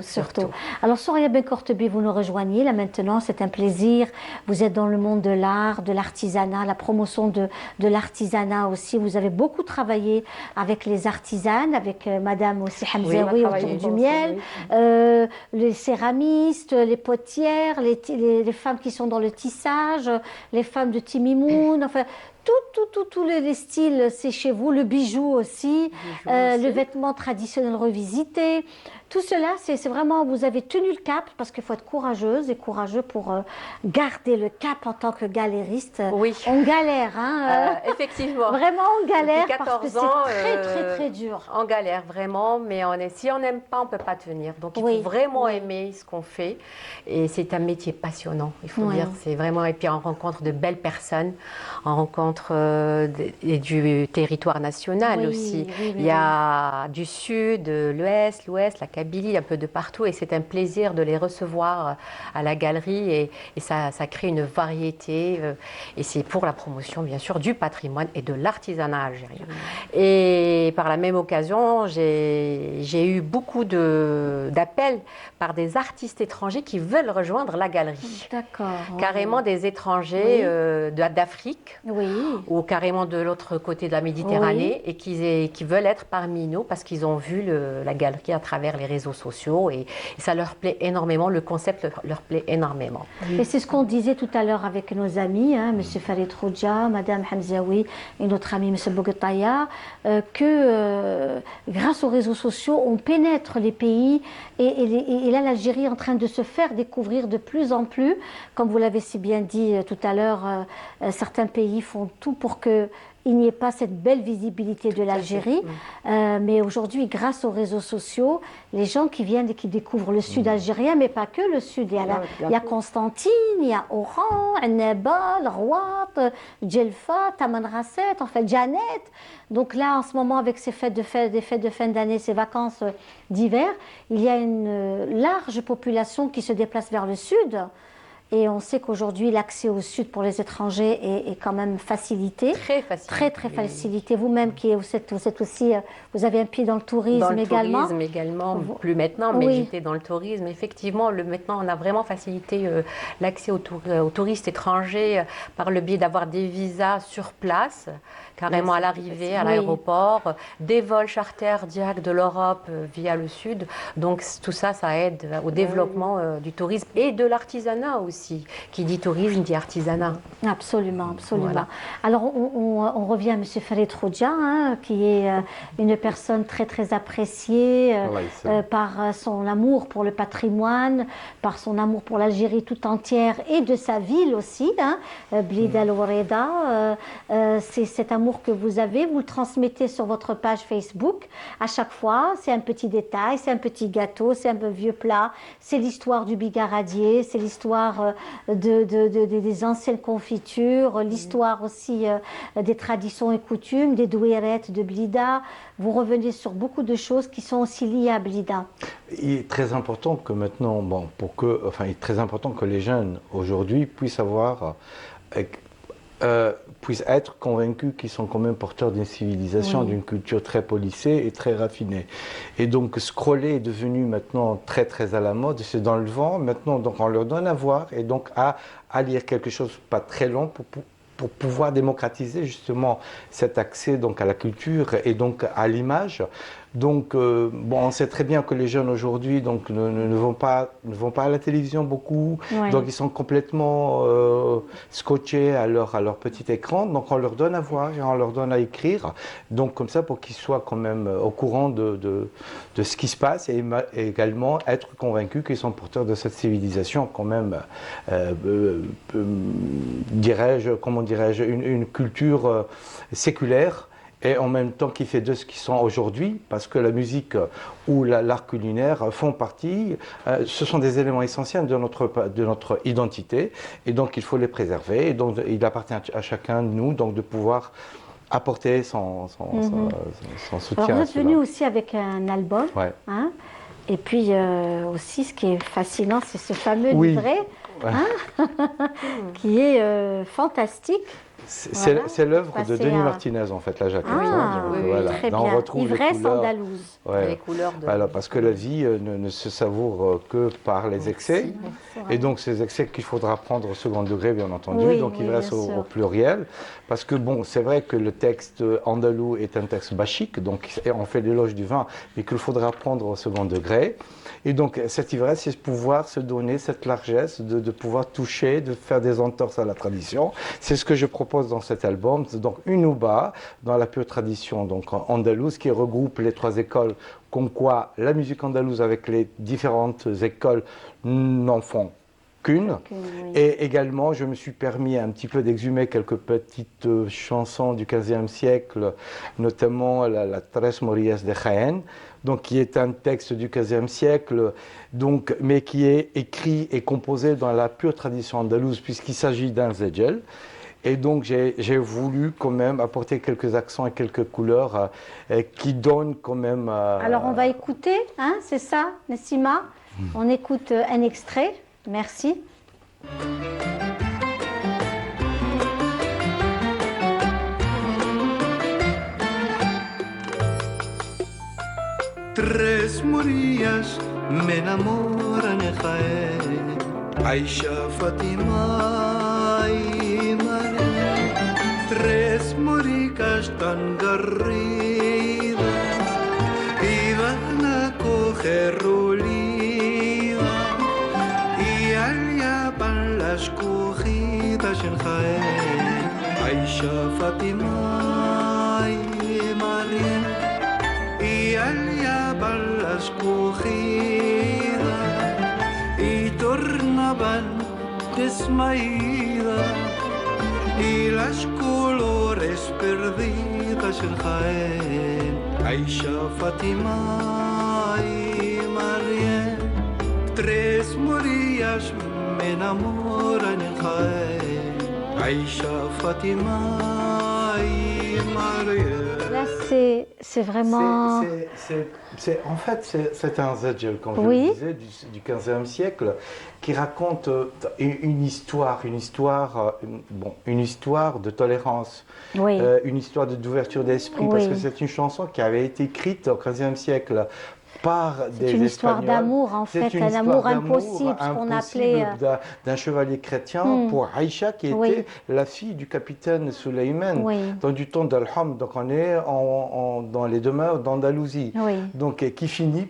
Alors Soraya Benkortebi, vous nous rejoignez là maintenant, c'est un plaisir. Vous êtes dans le monde de l'art, de l'artisanat, la promotion de l'artisanat aussi. Vous avez beaucoup travaillé avec les artisanes, avec Madame aussi Hamzaoui autour du miel, les céramistes, les potières, les femmes qui sont dans le tissage, les femmes de Timimoun, enfin tous les styles, c'est chez vous, le bijou aussi, le vêtement traditionnel revisité. tout cela, c'est vraiment, vous avez tenu le cap, parce qu'il faut être courageuse et courageux pour garder le cap en tant que galériste. Oui. On galère, hein. Effectivement. Vraiment, on galère Depuis 14 parce que ans, c'est très dur. On galère vraiment, mais si on n'aime pas, on ne peut pas tenir. Donc il faut vraiment aimer ce qu'on fait. Et c'est un métier passionnant, il faut dire. C'est vraiment, et puis on rencontre de belles personnes, on rencontre du territoire national aussi. Il y a du sud, l'ouest, la Kabylie, un peu de partout, et c'est un plaisir de les recevoir à la galerie, et ça crée une variété, et c'est pour la promotion bien sûr du patrimoine et de l'artisanat algérien. Et par la même occasion, j'ai eu beaucoup d'appels par des artistes étrangers qui veulent rejoindre la galerie. D'accord. Carrément des étrangers d'Afrique, ou carrément de l'autre côté de la Méditerranée, et qui veulent être parmi nous parce qu'ils ont vu la galerie à travers les réseaux sociaux, et ça leur plaît énormément, le concept leur plaît énormément. Et c'est ce qu'on disait tout à l'heure avec nos amis, M. Farid Khoudja, Mme Hamzaoui et notre ami M. Bouguetaya, que grâce aux réseaux sociaux, on pénètre les pays, et là l'Algérie est en train de se faire découvrir de plus en plus. Comme vous l'avez si bien dit tout à l'heure, certains pays font tout pour qu'il n'y ait pas cette belle visibilité de l'Algérie. Mais aujourd'hui, grâce aux réseaux sociaux, les gens qui viennent et qui découvrent le sud algérien, mais pas que le sud. Il y a Constantine, il y a Oran, Annaba, Rouat, Djelfa, Tamanrasset, en fait, Janet. Donc là, en ce moment, avec ces des fêtes de fin d'année, ces vacances d'hiver, il y a une large population qui se déplace vers le sud. Et on sait qu'aujourd'hui, l'accès au sud pour les étrangers est quand même facilité. Très facilité. Très facilité. Vous-même, vous êtes aussi, vous avez un pied dans le tourisme également. Dans le tourisme également, plus maintenant, mais j'étais dans le tourisme. Effectivement, maintenant, on a vraiment facilité l'accès aux touristes étrangers par le biais d'avoir des visas sur place, carrément à l'arrivée, à l'aéroport, des vols charters directs de l'Europe via le sud. Donc tout ça, ça aide au développement du tourisme et de l'artisanat aussi. Qui dit tourisme dit artisanat. Absolument, absolument. Voilà. Alors on revient à M. Farid Khoudja, qui est une personne très appréciée par son amour pour le patrimoine, par son amour pour l'Algérie tout entière et de sa ville aussi, Blida El Ouareda. C'est cet amour que vous avez, vous le transmettez sur votre page Facebook à chaque fois. C'est un petit détail, c'est un petit gâteau, c'est un vieux plat, c'est l'histoire du bigaradier, c'est l'histoire des anciennes confitures, l'histoire aussi des traditions et coutumes, des douérettes de Blida. Vous revenez sur beaucoup de choses qui sont aussi liées à Blida. Il est très important que maintenant, il est très important que les jeunes aujourd'hui puissent puissent être convaincus qu'ils sont quand même porteurs d'une civilisation, d'une culture très policée et très raffinée. Et donc scroller est devenu maintenant très à la mode, c'est dans le vent. Maintenant, donc, on leur donne à voir et donc à lire quelque chose pas très long pour pouvoir démocratiser justement cet accès donc à la culture et donc à l'image. Donc, on sait très bien que les jeunes aujourd'hui donc ne vont pas à la télévision beaucoup, donc ils sont complètement scotchés à leur petit écran. Donc, on leur donne à voir et on leur donne à écrire. Donc, comme ça, pour qu'ils soient quand même au courant de ce qui se passe et également être convaincus qu'ils sont porteurs de cette civilisation quand même, une culture séculaire. Et en même temps qui fait de ce qu'ils sont aujourd'hui, parce que la musique ou l'art culinaire font partie, ce sont des éléments essentiels de notre identité, et donc il faut les préserver, et donc il appartient à chacun de nous donc de pouvoir apporter son soutien. Alors vous êtes venu aussi avec un album, et puis aussi ce qui est fascinant, c'est ce fameux livret qui est fantastique. C'est l'œuvre de Denis Martinez, en fait, la jaquette. Très bien. On retrouve Ivresse andalouse. Les couleurs de... Voilà, parce que la vie ne se savoure que par les excès. Et donc, ces excès qu'il faudra prendre au second degré, bien entendu. Donc, ivresse au pluriel. Parce que, c'est vrai que le texte andalou est un texte bachique, donc on fait l'éloge du vin, mais qu'il faudra prendre au second degré. Et donc, cette ivresse, c'est pouvoir se donner cette largesse, de pouvoir toucher, de faire des entorses à la tradition. C'est ce que je propose dans cet album. Donc, une ouba, dans la pure tradition donc andalouse, qui regroupe les trois écoles comme quoi la musique andalouse avec les différentes écoles n'en font qu'une. Et également, je me suis permis un petit peu d'exhumer quelques petites chansons du XVe siècle, notamment la Tres Morillas de Jaén, donc qui est un texte du XVe siècle, donc, mais qui est écrit et composé dans la pure tradition andalouse, puisqu'il s'agit d'un zedjel. Et donc, j'ai voulu quand même apporter quelques accents et quelques couleurs qui donnent quand même... Alors, on va écouter, hein, c'est ça, Nessima? On écoute un extrait. Merci. Tres Morillas me enamoran en Jaén, Aisha, Fatima y María. Tres moricas tan garridas iban a coger las cogidas en Jaén, Aisha, Fatima y María, y allá van las cogidas y tornaban desmaídas, y las colores perdidas en Jaén, Aisha, Fatima y María. Tres morillas me enamoran en Jaén, Aisha, Fatima y Maria. Là, c'est vraiment... En fait, c'est un zedjel, comme je le disais, du XVe siècle, qui raconte une histoire de tolérance, une histoire d'ouverture d'esprit, parce que c'est une chanson qui avait été écrite au XVe siècle par des Espagnols. C'est une histoire d'amour, en fait, un amour impossible, ce qu'on appelait... d'un chevalier chrétien pour Aïcha, qui était la fille du capitaine Suleiman, dans du temps d'Al-Ham. Donc on est dans les demeures d'Andalousie. Donc qui finit,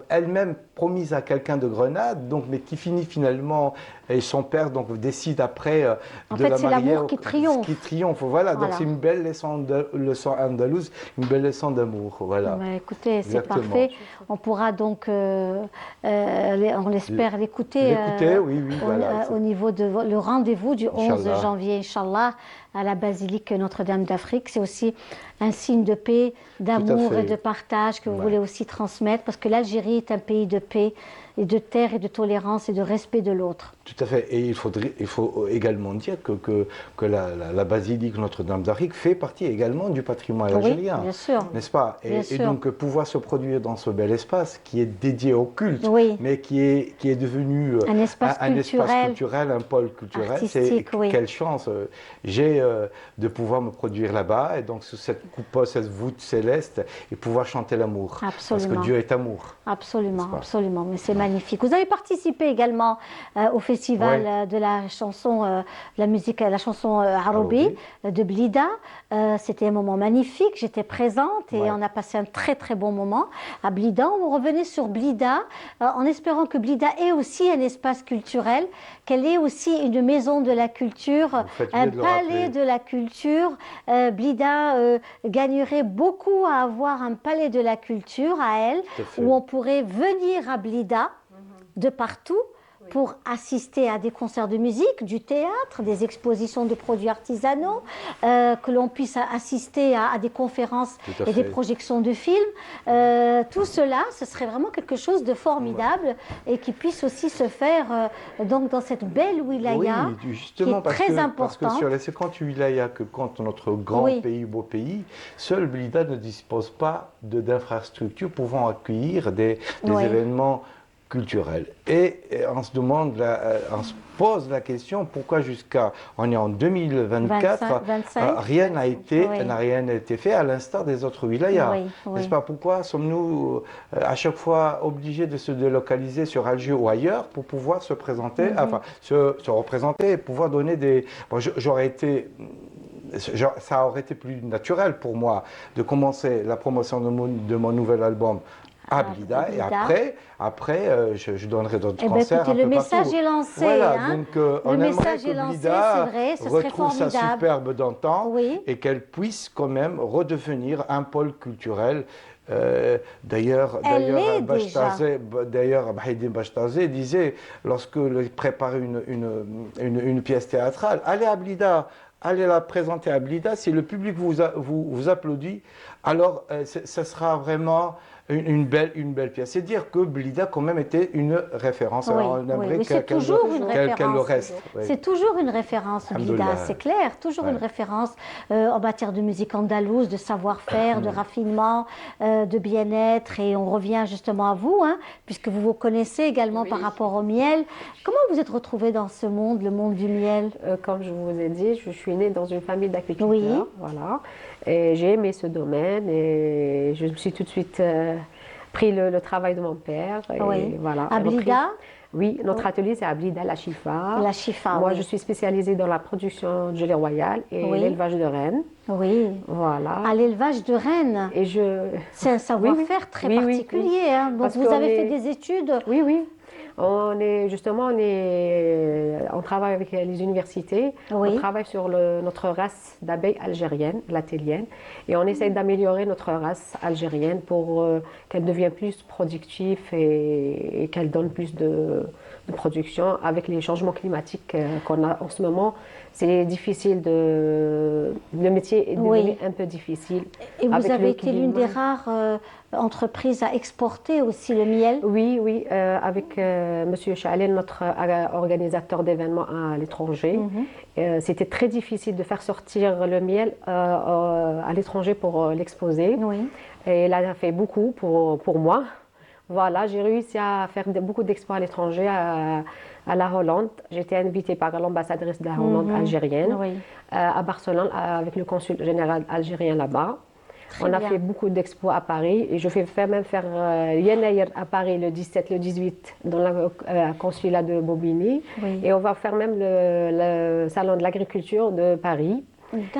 elle-même promise à quelqu'un de Grenade, donc, mais qui finit finalement, et son père donc, décide après de la marier. C'est l'amour qui triomphe. Qui triomphe, voilà. Donc c'est une belle leçon andalouse, une belle leçon d'amour, voilà. Écoutez, c'est parfait. On pourra donc, on l'espère, l'écouter au niveau de le rendez-vous du 11 janvier, Inch'Allah, à la basilique Notre-Dame d'Afrique. C'est aussi un signe de paix, d'amour et de partage que vous voulez aussi transmettre, parce que l'Algérie est un pays de paix et de terre et de tolérance et de respect de l'autre. Tout à fait. Et il faut également dire que la basilique Notre-Dame d'Afrique fait partie également du patrimoine algérien. Bien sûr. N'est-ce pas? Et donc pouvoir se produire dans ce bel espace qui est dédié au culte, mais qui est devenu un espace culturel, un pôle culturel. C'est quelle chance j'ai de pouvoir me produire là-bas, et donc sous cette coupole, cette voûte céleste, et pouvoir chanter l'amour. Parce que Dieu est amour. Absolument, absolument. Mais c'est magnifique. Vous avez participé également au festival de la chanson, la musique, la chanson Arabi de Blida. C'était un moment magnifique. J'étais présente et on a passé un très très bon moment à Blida. On revenait sur Blida en espérant que Blida est aussi un espace culturel, qu'elle est aussi une maison de la culture, un palais de la culture. Blida gagnerait beaucoup à avoir un palais de la culture à elle, où on pourrait venir à Blida de partout pour assister à des concerts de musique, du théâtre, des expositions de produits artisanaux, que l'on puisse assister à des conférences et des projections de films. Tout cela, ce serait vraiment quelque chose de formidable et qui puisse aussi se faire donc dans cette belle wilaya qui est très importante. Parce que sur les 50 wilayas que compte notre grand pays, beau pays, seul Blida ne dispose pas d'infrastructures pouvant accueillir des événements culturel. Et on se demande, on se pose la question, pourquoi on est en 2024, rien n'a été fait à l'instar des autres wilayas. N'est-ce pas? Pourquoi sommes-nous à chaque fois obligés de se délocaliser sur Alger ou ailleurs pour pouvoir se présenter, enfin se représenter et pouvoir donner des... ça aurait été plus naturel pour moi de commencer la promotion de mon nouvel album à Blida, et après je donnerai d'autres concerts. Écoutez, le message est lancé. Voilà, hein. donc on aimerait que Blida retrouve sa superbe d'antan et qu'elle puisse quand même redevenir un pôle culturel D'ailleurs, Bahidine Bachtaze disait, lorsque préparait une pièce théâtrale, allez à Blida, allez la présenter à Blida, si le public vous applaudit, alors ce sera vraiment une belle pièce. C'est dire que Blida quand même était une référence. Oui, alors, on aimerait c'est toujours une référence. qu'elle le reste. Oui. C'est toujours une référence, Blida, c'est clair, toujours une référence en matière de musique andalouse, de savoir-faire, de raffinement, de bien-être. Et on revient justement à vous, hein, puisque vous vous connaissez également par rapport au miel. Comment vous êtes retrouvée dans ce monde, le monde du miel? Comme je vous ai dit, je suis née dans une famille d'agriculteurs. Voilà. Et j'ai aimé ce domaine et je me suis tout de suite pris le travail de mon père. Et voilà. À Blida? Oui, notre atelier c'est à Blida, la Chifa. La Chifa, Moi, je suis spécialisée dans la production de gelée royale et l'élevage de rennes. Oui. Voilà. À l'élevage de rennes. Et c'est un savoir-faire très particulier. Hein. Donc, vous avez fait des études? Oui, oui. On travaille avec les universités, on travaille sur notre race d'abeilles algériennes, l'athélienne, et on essaye d'améliorer notre race algérienne pour qu'elle devienne plus productive et qu'elle donne plus de production. Avec les changements climatiques qu'on a en ce moment, c'est difficile le métier est devenu un peu difficile. Et vous avez été l'une des rares entreprises à exporter aussi le miel? Oui, oui, avec Monsieur Chalen, notre organisateur d'événements à l'étranger. C'était très difficile de faire sortir le miel à l'étranger pour l'exposer. Et il a fait beaucoup pour moi. Voilà, j'ai réussi à faire beaucoup d'expos à l'étranger, à la Hollande. J'ai été invitée par l'ambassadrice de la Hollande algérienne à Barcelone avec le consul général algérien là-bas. On a fait beaucoup d'expos à Paris et je vais même faire Yenaïr à Paris le 17, le 18 dans le consulat de Bobigny. Et on va faire même le salon de l'agriculture de Paris.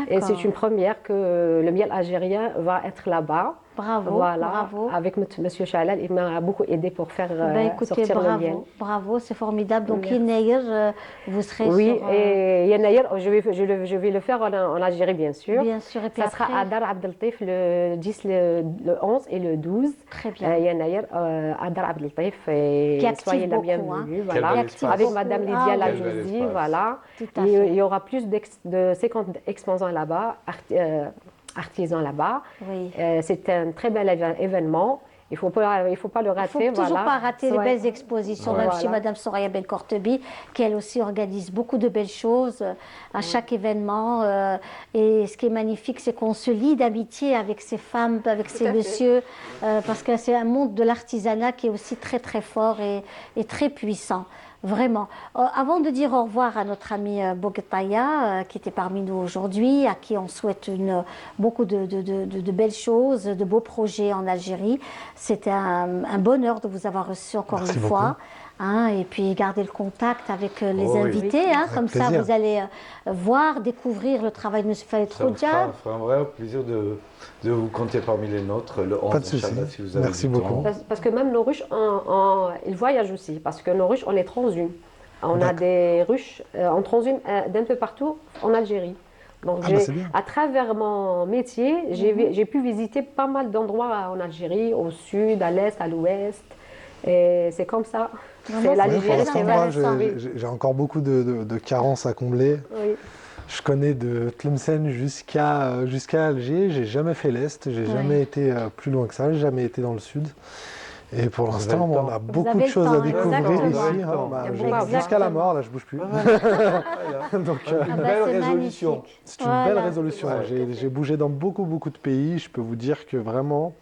Et c'est une première que le miel algérien va être là-bas. Bravo, voilà, bravo. Avec M. Chalal, il m'a beaucoup aidé pour faire sortir le miel. Bravo, c'est formidable. Donc Yenaïr, vous serez sur... Oui, et Yenaïr, je vais le faire en Algérie, bien sûr. Bien sûr, et puis ça sera à Dar Abdeltif le 10, le 11 et le 12. Très bien. Yenaïr à Dar Abdeltif. Soyez la bienvenue. Voilà. Avec Madame Lydia Lajouzi, voilà. Il y aura plus de 50 exposants là-bas. Artisans là-bas. C'est un très bel événement. Il ne faut pas le rater. Il ne faut toujours pas rater les belles expositions, même chez Madame Soraya Belkortebi, qui elle aussi organise beaucoup de belles choses à chaque événement. Et ce qui est magnifique, c'est qu'on se lie d'amitié avec ces femmes, avec ces messieurs, parce que c'est un monde de l'artisanat qui est aussi très très fort et très puissant. Vraiment. Avant de dire au revoir à notre ami Boghtaya, qui était parmi nous aujourd'hui, à qui on souhaite beaucoup de belles choses, de beaux projets en Algérie, c'était un bonheur de vous avoir reçu encore une fois. Hein, et puis garder le contact avec les invités, hein, comme plaisir. Ça vous allez voir, découvrir le travail de M. Fahed Rodjab. Ça me fera un vrai plaisir de vous compter parmi les nôtres le 11, Inch'Allah, si vous avez Merci beaucoup. Parce que même nos ruches, ils voyagent aussi, parce que nos ruches, on les transhume. On a des ruches, on transhume d'un peu partout en Algérie. Donc à travers mon métier, j'ai pu visiter pas mal d'endroits en Algérie, au sud, à l'est, à l'ouest. Et c'est comme ça. J'ai encore beaucoup de carences à combler. Je connais de Tlemcen jusqu'à Alger. J'ai jamais fait l'Est. J'ai jamais été plus loin que ça. J'ai jamais été dans le Sud. Et pour l'instant, on a beaucoup de choses à découvrir ici. Jusqu'à la mort, là, je bouge plus. Donc, une belle résolution. C'est une belle résolution. J'ai bougé dans beaucoup de pays. Je peux vous dire que vraiment,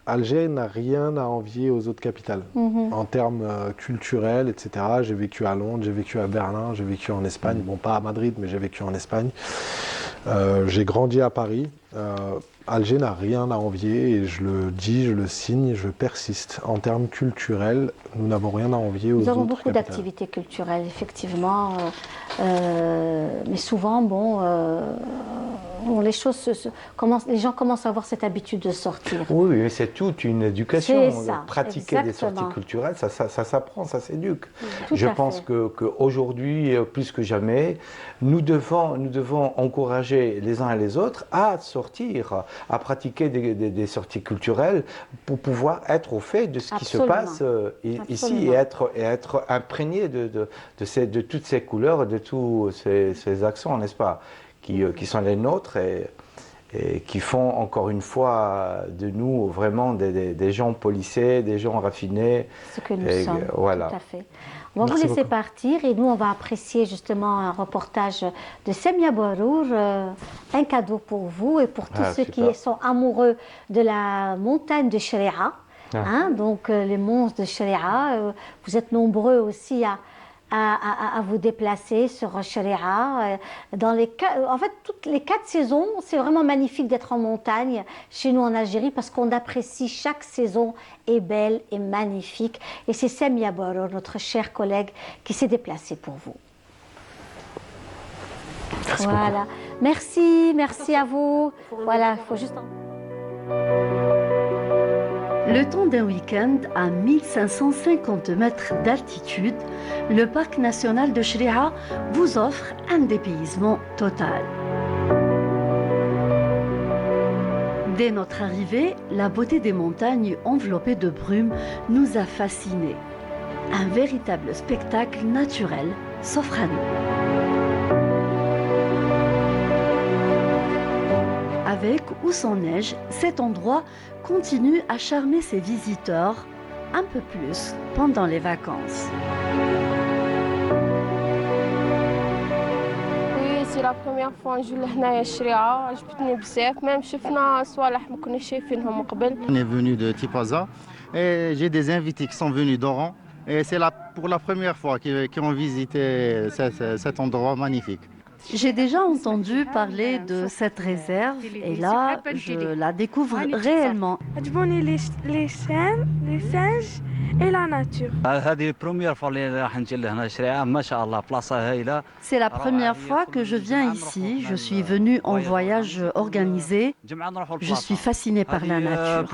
Alger n'a rien à envier aux autres capitales. En termes culturels, etc. J'ai vécu à Londres, j'ai vécu à Berlin, j'ai vécu en Espagne. Bon, pas à Madrid, mais j'ai vécu en Espagne. J'ai grandi à Paris. Alger n'a rien à envier et je le dis, je le signe, je persiste. En termes culturels, nous n'avons rien à envier aux autres capitales. Nous avons beaucoup d'activités culturelles, effectivement. Mais souvent, les choses les gens commencent à avoir cette habitude de sortir. Oui, mais c'est toute une éducation. Pratiquer exactement. des sorties culturelles, ça s'apprend, ça s'éduque. Je pense qu'aujourd'hui, plus que jamais, nous devons encourager les uns et les autres à sortir sortir, à pratiquer des sorties culturelles pour pouvoir être au fait de ce qui se passe ici et être imprégné de toutes ces couleurs, de tous ces accents, n'est-ce pas, qui sont les nôtres et qui font encore une fois de nous vraiment des gens policés, des gens raffinés. Ce que nous sommes, voilà. Tout à fait. On va vous laisser partir et nous on va apprécier justement un reportage de Semia Borour, un cadeau pour vous et pour tous ceux qui sont amoureux de la montagne de Chréa. Hein, donc les monstres de Chréa, vous êtes nombreux aussi à vous déplacer sur Chréa. En fait, toutes les 4 saisons, c'est vraiment magnifique d'être en montagne chez nous en Algérie parce qu'on apprécie chaque saison est belle et magnifique. Et c'est Semia Borour, notre cher collègue, qui s'est déplacé pour vous. Merci voilà. Beaucoup. Merci à vous. Voilà, il faut juste... Le temps d'un week-end à 1550 mètres d'altitude, le parc national de Chréa vous offre un dépaysement total. Dès notre arrivée, la beauté des montagnes enveloppées de brume nous a fascinés. Un véritable spectacle naturel s'offre à nous. Avec ou sans neige, cet endroit continue à charmer ses visiteurs un peu plus pendant les vacances. Oui, c'est la première fois que je viens à Chréa. عجبتني بزاف. Même شفنا صوالح ما كناش شايفينهم من قبل. On est venu de Tipaza et j'ai des invités qui sont venus d'Oran et c'est pour la première fois qu'ils ont visité cet endroit magnifique. J'ai déjà entendu parler de cette réserve et là, je la découvre réellement. Les singes et la nature. C'est la première fois que je viens ici. Je suis venue en voyage organisé. Je suis fascinée par la nature.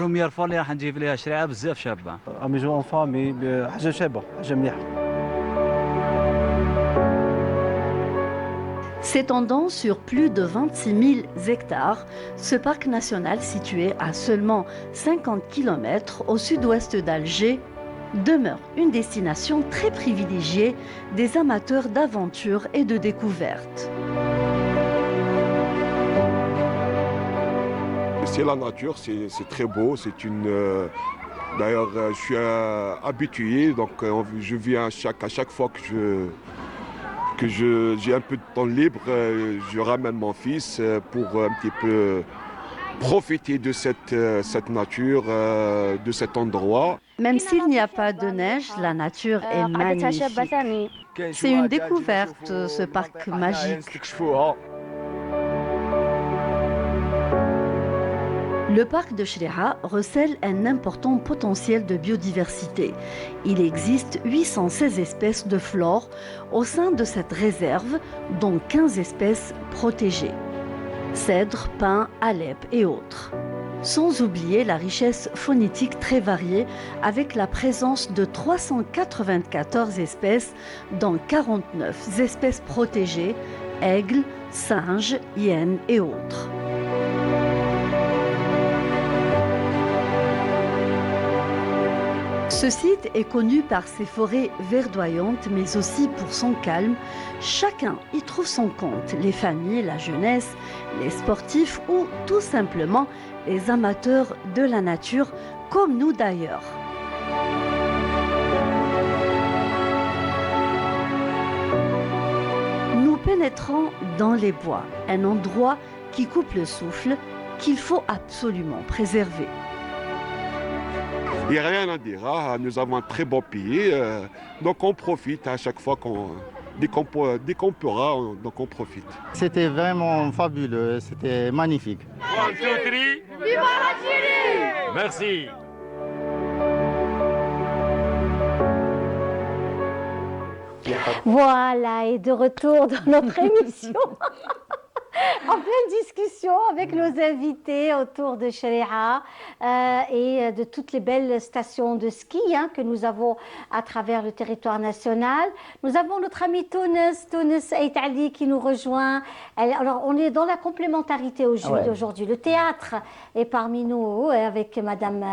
S'étendant sur plus de 26 000 hectares, ce parc national situé à seulement 50 km au sud-ouest d'Alger demeure une destination très privilégiée des amateurs d'aventure et de découverte. C'est la nature, c'est très beau, c'est une... D'ailleurs, je suis habitué, donc je viens à chaque fois que j'ai un peu de temps libre, je ramène mon fils pour un petit peu profiter de cette nature, de cet endroit. Même s'il n'y a pas de neige, la nature est magnifique. C'est une découverte, ce parc magique. Le parc de Chréa recèle un important potentiel de biodiversité. Il existe 816 espèces de flore au sein de cette réserve, dont 15 espèces protégées. Cèdres, pins, alep et autres. Sans oublier la richesse phonétique très variée avec la présence de 394 espèces, dont 49 espèces protégées, aigles, singes, hyènes et autres. Ce site est connu par ses forêts verdoyantes, mais aussi pour son calme. Chacun y trouve son compte, les familles, la jeunesse, les sportifs ou tout simplement les amateurs de la nature, comme nous d'ailleurs. Nous pénétrons dans les bois, un endroit qui coupe le souffle, qu'il faut absolument préserver. Il n'y a rien à dire, hein. Nous avons un très beau pays, donc on profite à chaque fois dès qu'on pourra, donc on profite. C'était vraiment fabuleux, c'était magnifique. 1, 2, 3, vive l'Algérie! Merci. Voilà, et de retour dans notre émission. en pleine discussion avec nos invités autour de Sharia et de toutes les belles stations de ski que nous avons à travers le territoire national. Nous avons notre amie Tounes Ait Ali qui nous rejoint. Alors, on est dans la complémentarité aujourd'hui. Le théâtre est parmi nous avec Madame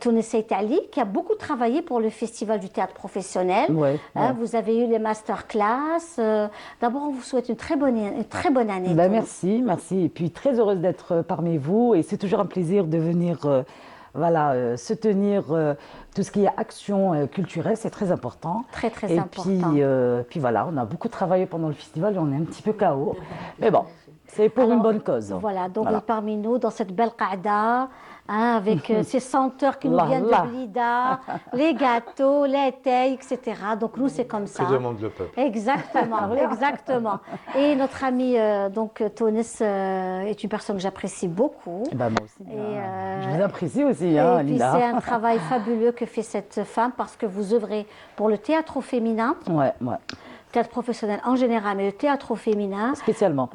Tounes Ait Ali qui a beaucoup travaillé pour le Festival du théâtre professionnel. Vous avez eu les masterclass. D'abord, on vous souhaite une très bonne année. Merci. Et puis très heureuse d'être parmi vous. Et c'est toujours un plaisir de venir soutenir tout ce qui est action culturelle. C'est très important. Très important. Et puis voilà, on a beaucoup travaillé pendant le festival et on est un petit peu KO. Mais bon, c'est pour une bonne cause. Voilà, donc parmi nous, dans cette belle qa'da, avec ces senteurs qui nous viennent de Blida, les gâteaux, les thaïs, etc. Donc nous, c'est comme ça. Que demande le peuple. Exactement. Et notre amie, Tounes, est une personne que j'apprécie beaucoup. Moi aussi. Je vous apprécie aussi, Lila. Et puis c'est un travail fabuleux que fait cette femme parce que vous œuvrez pour le théâtre au féminin. Ouais. Théâtre professionnel en général, mais le théâtre au féminin. Spécialement.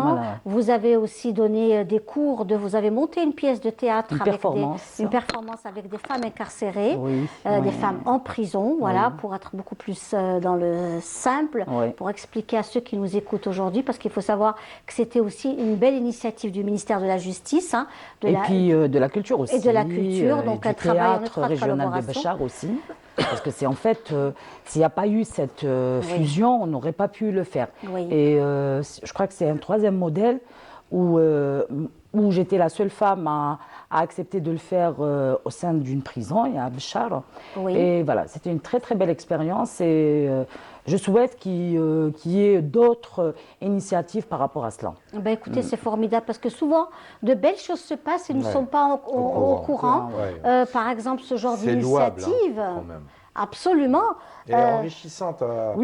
Voilà. Vous avez aussi donné des cours, vous avez monté une pièce de théâtre une performance avec des femmes incarcérées, des femmes en prison, pour être beaucoup plus dans le simple, pour expliquer à ceux qui nous écoutent aujourd'hui, parce qu'il faut savoir que c'était aussi une belle initiative du ministère de la Justice. Puis de la culture aussi. Et de la culture, donc un travail en étroite régional de Béchar aussi. Parce que c'est en fait, s'il n'y a pas eu cette fusion, on n'aurait pas pu le faire. Et je crois que c'est un troisième modèle où j'étais la seule femme à accepter de le faire au sein d'une prison, à Béchar. Et voilà, c'était une très très belle expérience et je souhaite qu'il y ait d'autres initiatives par rapport à cela. Écoutez, c'est formidable parce que souvent, de belles choses se passent et nous ne sommes pas au courant. Par exemple, ce genre d'initiative. Quand même. Absolument. Et enrichissante à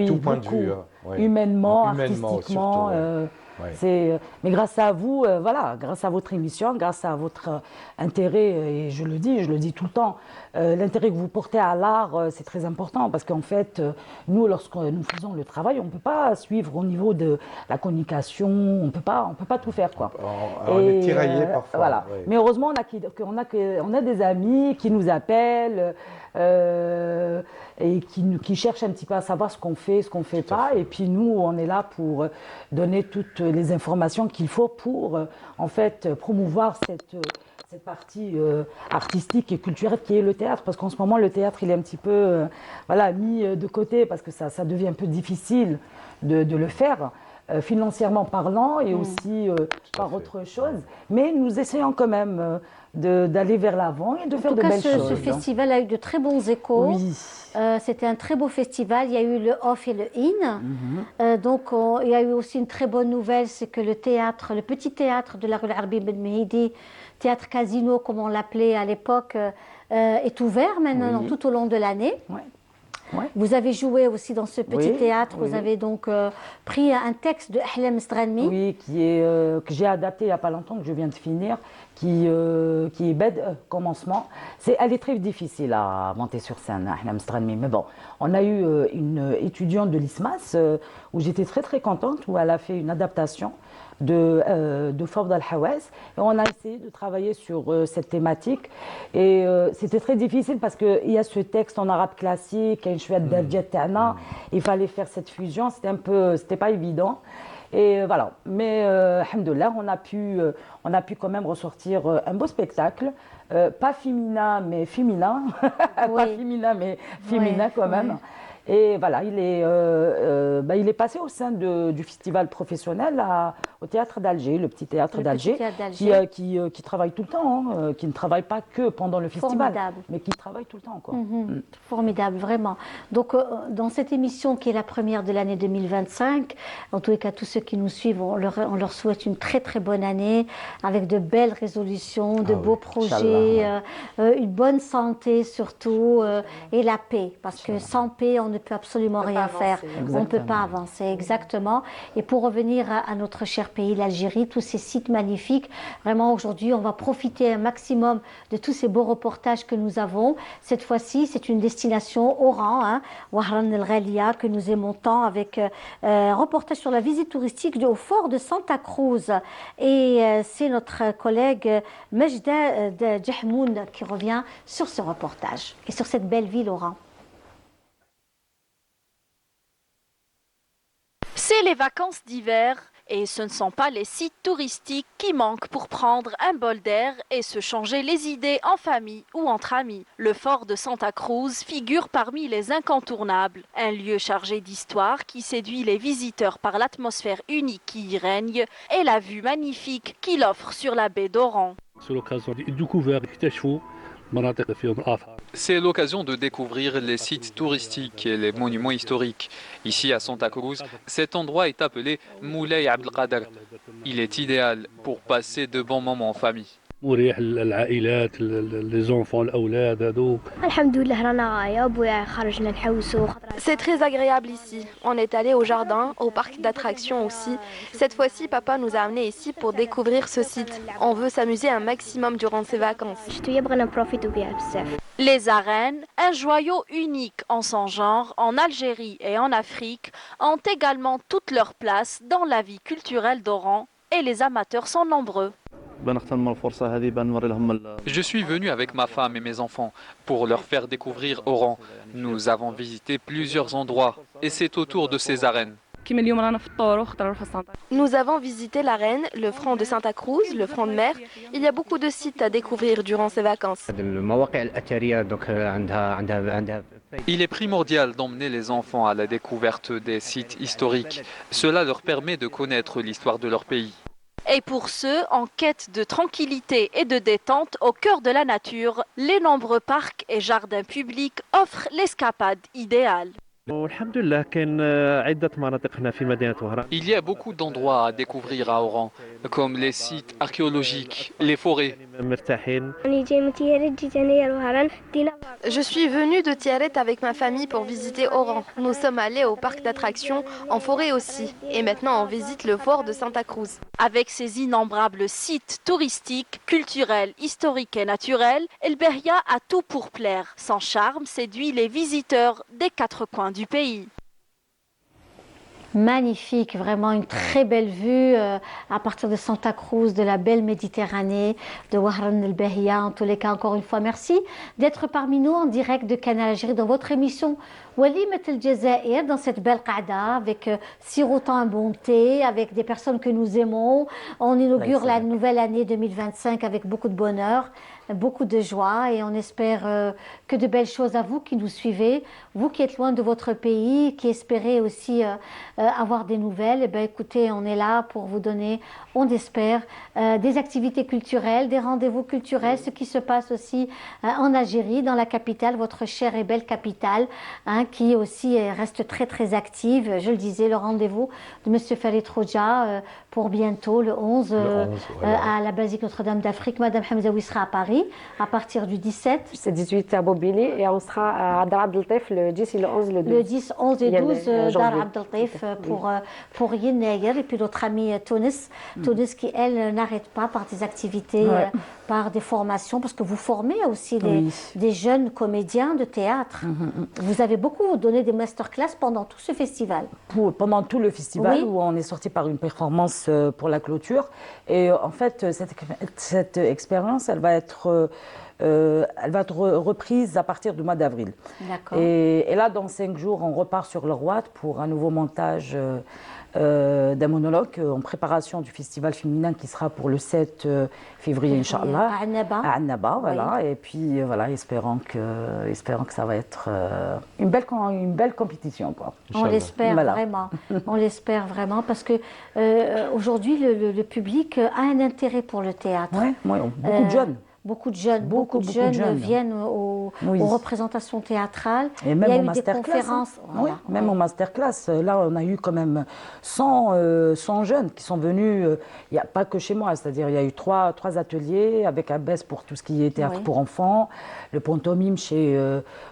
tout point de vue. Humainement, artistiquement. Mais grâce à vous, grâce à votre émission, grâce à votre intérêt, et je le dis tout le temps, l'intérêt que vous portez à l'art, c'est très important parce qu'en fait, nous, lorsque nous faisons le travail, on ne peut pas suivre au niveau de la communication, on peut pas tout faire, quoi. On est tiraillé parfois. Voilà. Mais heureusement, on a des amis qui nous appellent et qui cherchent un petit peu à savoir ce qu'on fait, ce qu'on ne fait pas. Et puis nous, on est là pour donner toutes les informations qu'il faut pour en fait promouvoir cette partie artistique et culturelle qui est le théâtre, parce qu'en ce moment le théâtre il est un petit peu mis de côté parce que ça devient un peu difficile de le faire financièrement parlant et aussi par autre chose, mais nous essayons quand même d'aller vers l'avant et de faire de belles choses. Ce festival a eu de très bons échos. C'était un très beau festival. Il y a eu le off et le in. Donc, il y a eu aussi une très bonne nouvelle, c'est que le petit théâtre de la rue Arbi Ben Mehidi, théâtre casino comme on l'appelait à l'époque, est ouvert maintenant tout au long de l'année. Vous avez joué aussi dans ce petit théâtre. Vous avez donc pris un texte de Ahlam Stranmi. Oui, que j'ai adapté il n'y a pas longtemps, que je viens de finir, qui est bête, commencement. Elle est très difficile à monter sur scène, Ahlam Stranmi. Mais bon, on a eu une étudiante de l'ISMAS où j'étais très très contente, où elle a fait une adaptation de Fawda al-Hawas, et on a essayé de travailler sur cette thématique et c'était très difficile parce qu'il y a ce texte en arabe classique, il fallait faire cette fusion, c'était pas évident. Et voilà, mais alhamdoulilah, on a pu quand même ressortir un beau spectacle, pas féminin mais féminin, pas féminin mais féminin quand même. Et voilà, il est passé au sein du festival professionnel au théâtre d'Alger, le petit théâtre d'Alger, qui travaille tout le temps, qui ne travaille pas que pendant le festival, mais qui travaille tout le temps, quoi. Formidable, vraiment. Donc, dans cette émission qui est la première de l'année 2025, en tous les cas, tous ceux qui nous suivent, on leur souhaite une très très bonne année, avec de belles résolutions, de beaux projets, une bonne santé surtout, et la paix, parce que sans paix, on ne peut absolument rien faire. On ne peut pas avancer, exactement. Et pour revenir à notre cher pays, l'Algérie, tous ces sites magnifiques, vraiment aujourd'hui, on va profiter un maximum de tous ces beaux reportages que nous avons. Cette fois-ci, c'est une destination Oran, Wahran El Ghalia, que nous aimons tant, avec un reportage sur la visite touristique au fort de Santa Cruz. Et c'est notre collègue Mejda Djahmoun qui revient sur ce reportage et sur cette belle ville Oran. C'est les vacances d'hiver et ce ne sont pas les sites touristiques qui manquent pour prendre un bol d'air et se changer les idées en famille ou entre amis. Le fort de Santa Cruz figure parmi les incontournables, un lieu chargé d'histoire qui séduit les visiteurs par l'atmosphère unique qui y règne et la vue magnifique qu'il offre sur la baie d'Oran. C'est l'occasion de découvrir les sites touristiques et les monuments historiques. Ici à Santa Cruz, cet endroit est appelé Moulay Abdelkader. Il est idéal pour passer de bons moments en famille. C'est très agréable ici. On est allé au jardin, au parc d'attractions aussi. Cette fois-ci, papa nous a amenés ici pour découvrir ce site. On veut s'amuser un maximum durant ces vacances. Les arènes, un joyau unique en son genre en Algérie et en Afrique, ont également toute leur place dans la vie culturelle d'Oran et les amateurs sont nombreux. Je suis venu avec ma femme et mes enfants pour leur faire découvrir Oran. Nous avons visité plusieurs endroits et c'est autour de ces arènes. Nous avons visité l'arène, le front de Santa Cruz, le front de mer. Il y a beaucoup de sites à découvrir durant ces vacances. Il est primordial d'emmener les enfants à la découverte des sites historiques. Cela leur permet de connaître l'histoire de leur pays. Et pour ceux en quête de tranquillité et de détente au cœur de la nature, les nombreux parcs et jardins publics offrent l'escapade idéale. Il y a beaucoup d'endroits à découvrir à Oran, comme les sites archéologiques, les forêts. Je suis venue de Tiaret avec ma famille pour visiter Oran. Nous sommes allés au parc d'attractions, en forêt aussi. Et maintenant, on visite le fort de Santa Cruz. Avec ses innombrables sites touristiques, culturels, historiques et naturels, El Berria a tout pour plaire. Son charme séduit les visiteurs des quatre coins du pays. Magnifique, vraiment une très belle vue à partir de Santa Cruz, de la belle Méditerranée, de Wahran El Berria. En tous les cas, encore une fois, merci d'être parmi nous en direct de Canal Algérie dans votre émission Walimat El Jazair, dans cette belle qada avec sirotant un bon thé, avec des personnes que nous aimons. On inaugure la nouvelle année 2025 avec beaucoup de bonheur, beaucoup de joie et on espère que de belles choses à vous qui nous suivez, vous qui êtes loin de votre pays, qui espérez aussi avoir des nouvelles. Eh bien, écoutez, on est là pour vous donner, on espère, des activités culturelles, des rendez-vous culturels, ce qui se passe aussi en Algérie, dans la capitale, votre chère et belle capitale, qui aussi reste très très active. Je le disais, le rendez-vous de M. Farid Khoja pour bientôt, le 11, à la basilique Notre-Dame d'Afrique. Madame Hamzaoui sera à Paris à partir du 17. C'est 18 à Bobigny et on sera à Dar Abdeltaif le 10 et le 11 le 12. Le 10, 11 et 12 Dar Abdeltaif pour Yennayer et puis notre amie Tunis qui elle n'arrête pas par des activités, par des formations, parce que vous formez aussi des jeunes comédiens de théâtre. Vous avez beaucoup donné des masterclass pendant tout ce festival. Pendant tout le festival où on est sorti par une performance pour la clôture. Et en fait, cette expérience, elle va être reprise à partir du mois d'avril. Et là, dans 5 jours, on repart sur le Rouad pour un nouveau montage d'un monologue en préparation du festival féminin qui sera pour le 7 février, Inch'Allah. À Annaba, voilà. Et puis, voilà, espérons que ça va être une belle compétition, quoi. On l'espère vraiment. On l'espère vraiment parce que aujourd'hui, le public a un intérêt pour le théâtre. Beaucoup de jeunes. Beaucoup de jeunes viennent aux représentations théâtrales. Et même il y a au eu des conférences. Oui, même au masterclass. Là, on a eu quand même 100 jeunes qui sont venus. Il n'y a pas que chez moi, c'est-à-dire il y a eu trois ateliers avec Abbès pour tout ce qui est théâtre pour enfants, le pantomime chez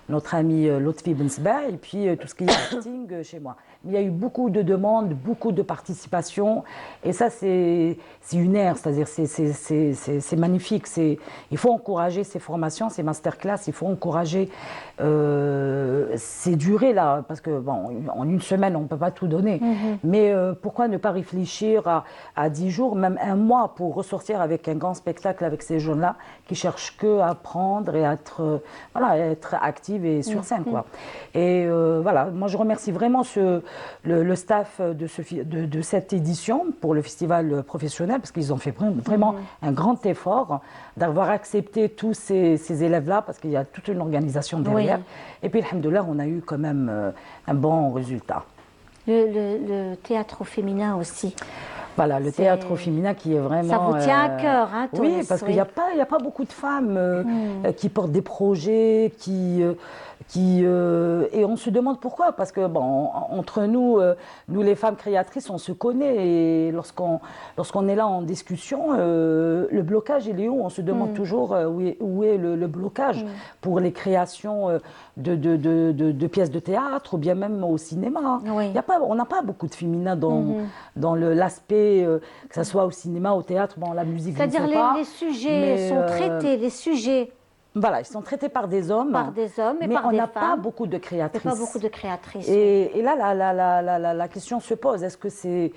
notre ami Lotfi Bensba, et puis tout ce qui est acting chez moi. Mais il y a eu beaucoup de demandes, beaucoup de participation, et ça c'est une ère, c'est-à-dire c'est magnifique. Il faut encourager ces formations, ces masterclass, il faut encourager ces durées là, parce que bon, en une semaine on ne peut pas tout donner, mais pourquoi ne pas réfléchir à 10 jours, même un mois, pour ressortir avec un grand spectacle avec ces jeunes-là qui cherchent que à apprendre et à être actifs et sur scène, quoi. Et voilà, moi je remercie vraiment le staff de cette édition pour le festival professionnel, parce qu'ils ont fait vraiment un grand effort d'avoir accepté tous ces élèves-là, parce qu'il y a toute une organisation derrière. Et puis, alhamdoulilah, on a eu quand même un bon résultat. Le théâtre au féminin aussi. Voilà, le théâtre au fémin qui est vraiment... Ça vous tient à cœur, hein, Toris? Oui, parce qu'il n'y a pas beaucoup de femmes qui portent des projets, et on se demande pourquoi, parce que bon, entre nous les femmes créatrices, on se connaît, et lorsqu'on est là en discussion, le blocage il est où? On se demande toujours où est le blocage pour les créations de pièces de théâtre, ou bien même au cinéma. On n'a pas beaucoup de féminin dans l'aspect, que ce soit au cinéma, au théâtre, bon, la musique, c'est-à-dire les sujets sont traités, les sujets. Voilà, ils sont traités par des hommes. Par des hommes et mais par on des n'a femmes. pas beaucoup de créatrices. Pas beaucoup de créatrices. Et là, la question se pose. Est-ce que c'est...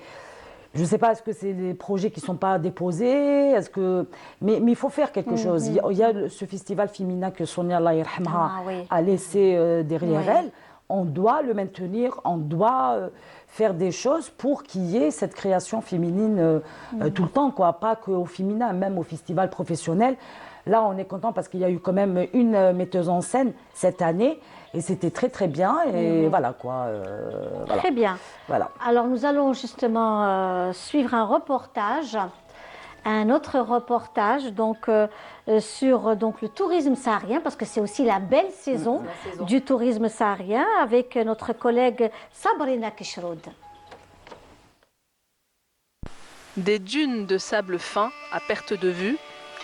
Je ne sais pas, est-ce que c'est des projets qui ne sont pas déposés? Mais il faut faire quelque chose. Il y a ce festival féminin que Sonia, Allah yarhamha, a laissé derrière elle. On doit le maintenir, on doit faire des choses pour qu'il y ait cette création féminine tout le temps, quoi. Pas qu'au féminin, même au festival professionnel. Là, on est content parce qu'il y a eu quand même une metteuse en scène cette année, et c'était très très bien, et voilà quoi. Voilà. Très bien. Voilà. Alors nous allons justement suivre un autre reportage donc, sur donc, le tourisme saharien, parce que c'est aussi la belle saison du tourisme saharien, avec notre collègue Sabrina Kishroud. Des dunes de sable fin à perte de vue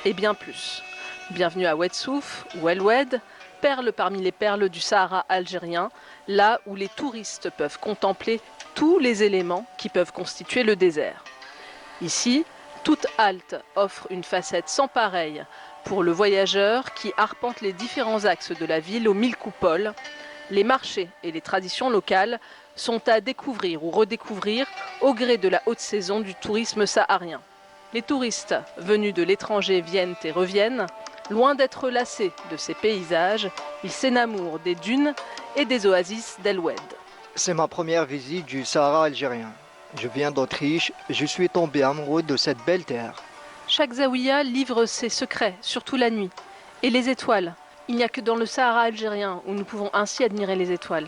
et bien plus. Bienvenue à Oued Souf ou El Oued, perle parmi les perles du Sahara algérien, là où les touristes peuvent contempler tous les éléments qui peuvent constituer le désert. Ici, toute halte offre une facette sans pareille pour le voyageur qui arpente les différents axes de la ville aux 1000 coupoles. Les marchés et les traditions locales sont à découvrir ou redécouvrir au gré de la haute saison du tourisme saharien. Les touristes venus de l'étranger viennent et reviennent. Loin d'être lassés de ces paysages, ils s'énamourent des dunes et des oasis d'El Oued. C'est ma première visite du Sahara algérien. Je viens d'Autriche, je suis tombé amoureux de cette belle terre. Chaque zaouïa livre ses secrets, surtout la nuit. Et les étoiles. Il n'y a que dans le Sahara algérien où nous pouvons ainsi admirer les étoiles.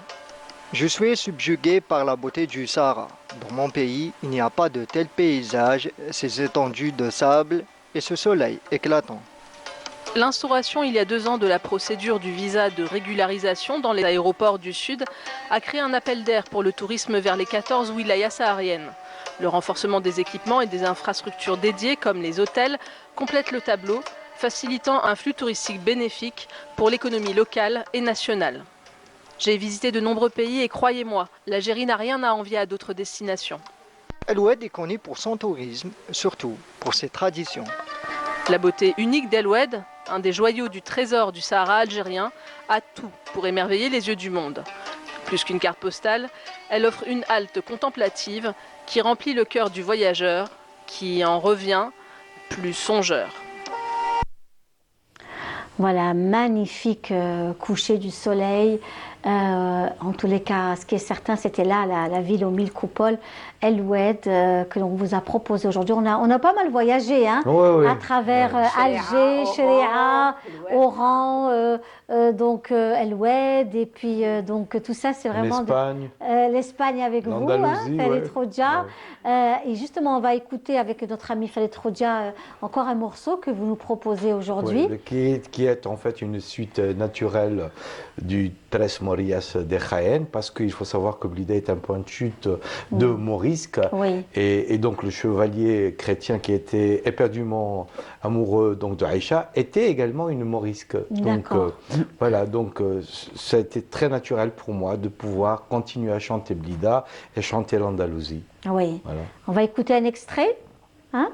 Je suis subjugué par la beauté du Sahara. Dans mon pays, il n'y a pas de tels paysages, ces étendues de sable et ce soleil éclatant. L'instauration il y a 2 ans de la procédure du visa de régularisation dans les aéroports du Sud a créé un appel d'air pour le tourisme vers les 14 wilayas sahariennes. Le renforcement des équipements et des infrastructures dédiées comme les hôtels complète le tableau, facilitant un flux touristique bénéfique pour l'économie locale et nationale. J'ai visité de nombreux pays et croyez-moi, l'Algérie n'a rien à envier à d'autres destinations. El Oued est connu pour son tourisme, surtout pour ses traditions. La beauté unique d'El Oued, un des joyaux du trésor du Sahara algérien, a tout pour émerveiller les yeux du monde. Plus qu'une carte postale, elle offre une halte contemplative qui remplit le cœur du voyageur, qui en revient plus songeur. Voilà, magnifique coucher du soleil. En tous les cas, ce qui est certain, c'était là, la ville aux 1000 coupoles, El Oued, que l'on vous a proposé aujourd'hui. On a pas mal voyagé hein, à travers Alger, Chérira, Oran, donc El Oued, et puis donc tout ça, c'est vraiment l'Espagne avec vous, Khaled Khoudia. Et justement, on va écouter avec notre ami Khaled Khoudia encore un morceau que vous nous proposez aujourd'hui. Qui est en fait une suite naturelle du Tres Morias de Jaén, parce qu'il faut savoir que Blida est un point de chute de Morisque, et donc le chevalier chrétien qui était éperdument amoureux donc, de Aïcha était également une Morisque. Donc voilà, donc ça a été très naturel pour moi de pouvoir continuer à chanter Blida et chanter l'Andalousie. Oui, voilà. On va écouter un extrait, hein?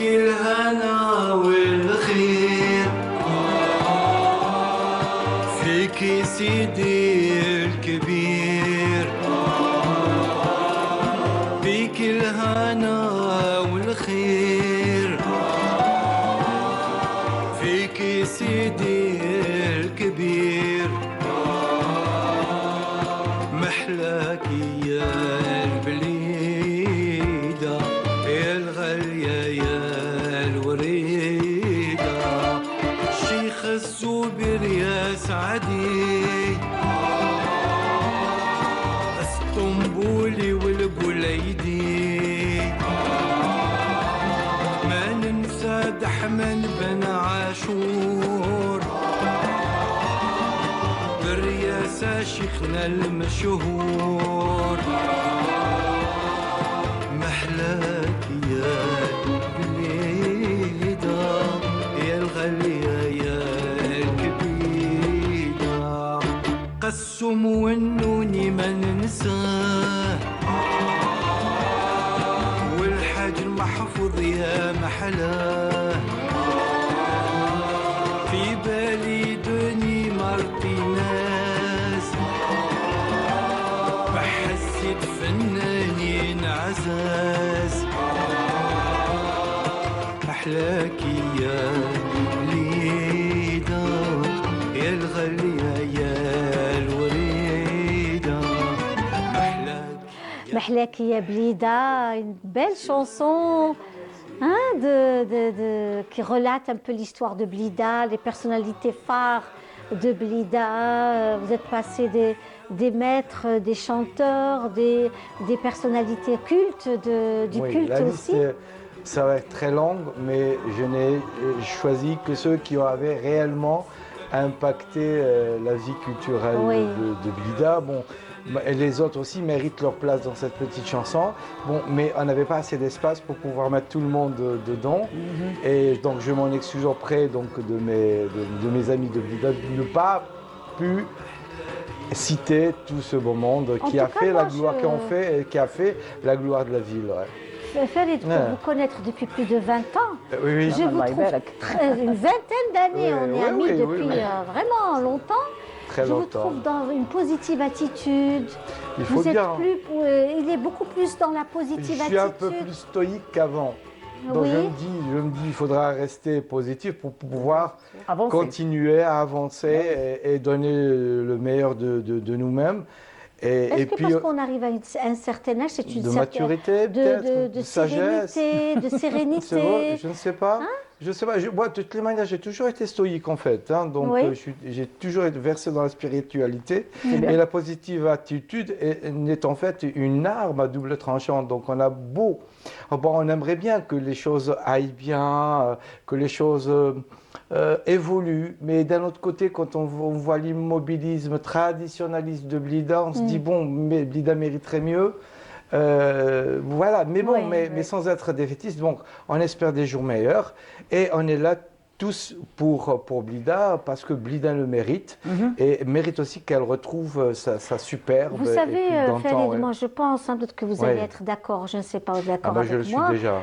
الهنا والخير فيك سيدي الكبير فيك الهنا والخير فيك سيدي الكبير محلاك يا البليدة يا الغالية يا الوريدة الشيخ الزوبر يا سعدي اسطنبولي والبوليدي ما ننسى دحمن بن عاشور بالرياسة شيخنا المشهور محلاك يا البليدة يا الغالية يا الكبيدة قسم والنوني ما ننساه والحاج المحفوظ يا محلاه في بالي دني مارتينيز بحسيت فنانين عزاز أحلاك يا ليدا يا الغالية يا الوريدة Mahlaki ya Blida, une belle chanson hein, qui relate un peu l'histoire de Blida, les personnalités phares de Blida. Vous êtes passé des maîtres, des chanteurs, des personnalités cultes, du culte aussi. Ça va être très long, mais je n'ai choisi que ceux qui avaient réellement impacté la vie culturelle de Blida. Bon, et les autres aussi méritent leur place dans cette petite chanson. Bon, mais on n'avait pas assez d'espace pour pouvoir mettre tout le monde dedans. Et donc je m'en excuse auprès donc, de mes amis de Blida de ne pas pu citer tout ce beau monde qui a fait la gloire qui a fait la gloire de la ville. Farid, pour vous connaître depuis plus de 20 ans, je vous trouve une vingtaine d'années, on est amis depuis vraiment longtemps. Je vous trouve dans une positive attitude. Il faut bien. Il est beaucoup plus dans la positive attitude. Je suis un peu plus stoïque qu'avant. Donc je me dis, il faudra rester positif pour pouvoir continuer à avancer et donner le meilleur de nous-mêmes. Est-ce que parce qu'on arrive à un certain âge, c'est une certaine maturité, de sagesse, de sérénité, je ne sais pas. Je sais pas. Moi, de toutes les manières, j'ai toujours été stoïque en fait. Hein, donc, j'ai toujours été versé dans la spiritualité. Et la positive attitude est en fait une arme à double tranchant. Donc, on a beau, on aimerait bien que les choses aillent bien, que les choses évoluent. Mais d'un autre côté, quand on voit l'immobilisme traditionnaliste de Blida, on se dit bon, mais Blida mériterait mieux. Voilà, mais bon, mais sans être défaitiste, donc on espère des jours meilleurs et on est là tous pour Blida parce que Blida le mérite et mérite aussi qu'elle retrouve sa superbe. Vous savez, Farid, moi je pense peut-être que vous allez être d'accord, je ne sais pas, d'accord avec moi. Je le suis déjà.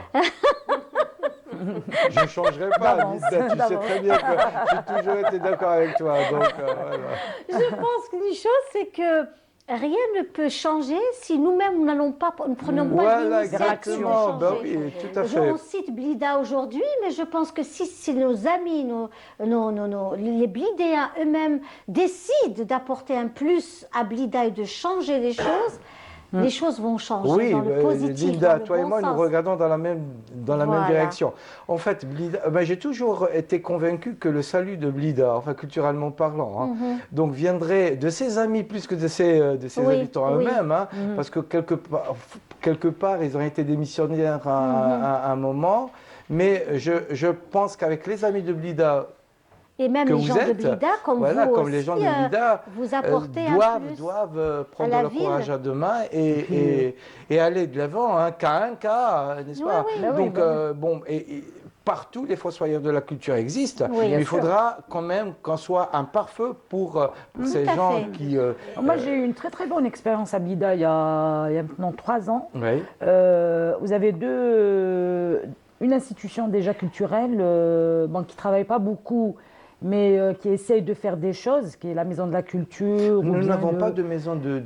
Je ne changerai pas, Lisa, tu sais très bien que j'ai toujours été d'accord avec toi. Donc, voilà. Je pense qu'une chose, c'est que Rien ne peut changer si nous-mêmes nous n'allons pas, nous prenons pas l'initiative de changer. Bah oui, tout à fait. On cite Blida aujourd'hui, mais je pense que si nos amis, les Blidéens eux-mêmes décident d'apporter un plus à Blida et de changer les choses vont changer oui, dans le positif. Linda, dans le toi et moi, nous regardons dans la même direction. En fait, Blida, j'ai toujours été convaincu que le salut de Blida, enfin culturellement parlant, donc viendrait de ses amis plus que de ses habitants eux-mêmes, parce que quelque part, ils ont été des missionnaires à un moment, mais je pense qu'avec les amis de Blida, et même les gens de Blida, comme vous aussi, les gens de Blida, vous apportez doivent prendre leur courage à deux mains et aller de l'avant, cas, n'est-ce pas? Donc, partout, les fossoyeurs de la culture existent, mais il faudra quand même qu'on soit un pare-feu pour ces gens qui... Moi, j'ai eu une très très bonne expérience à Blida il y a maintenant 3 ans. Oui. Vous avez une institution déjà culturelle qui ne travaille pas beaucoup, mais qui essaye de faire des choses, qui est la Maison de la Culture. Nous n'avons pas de maison de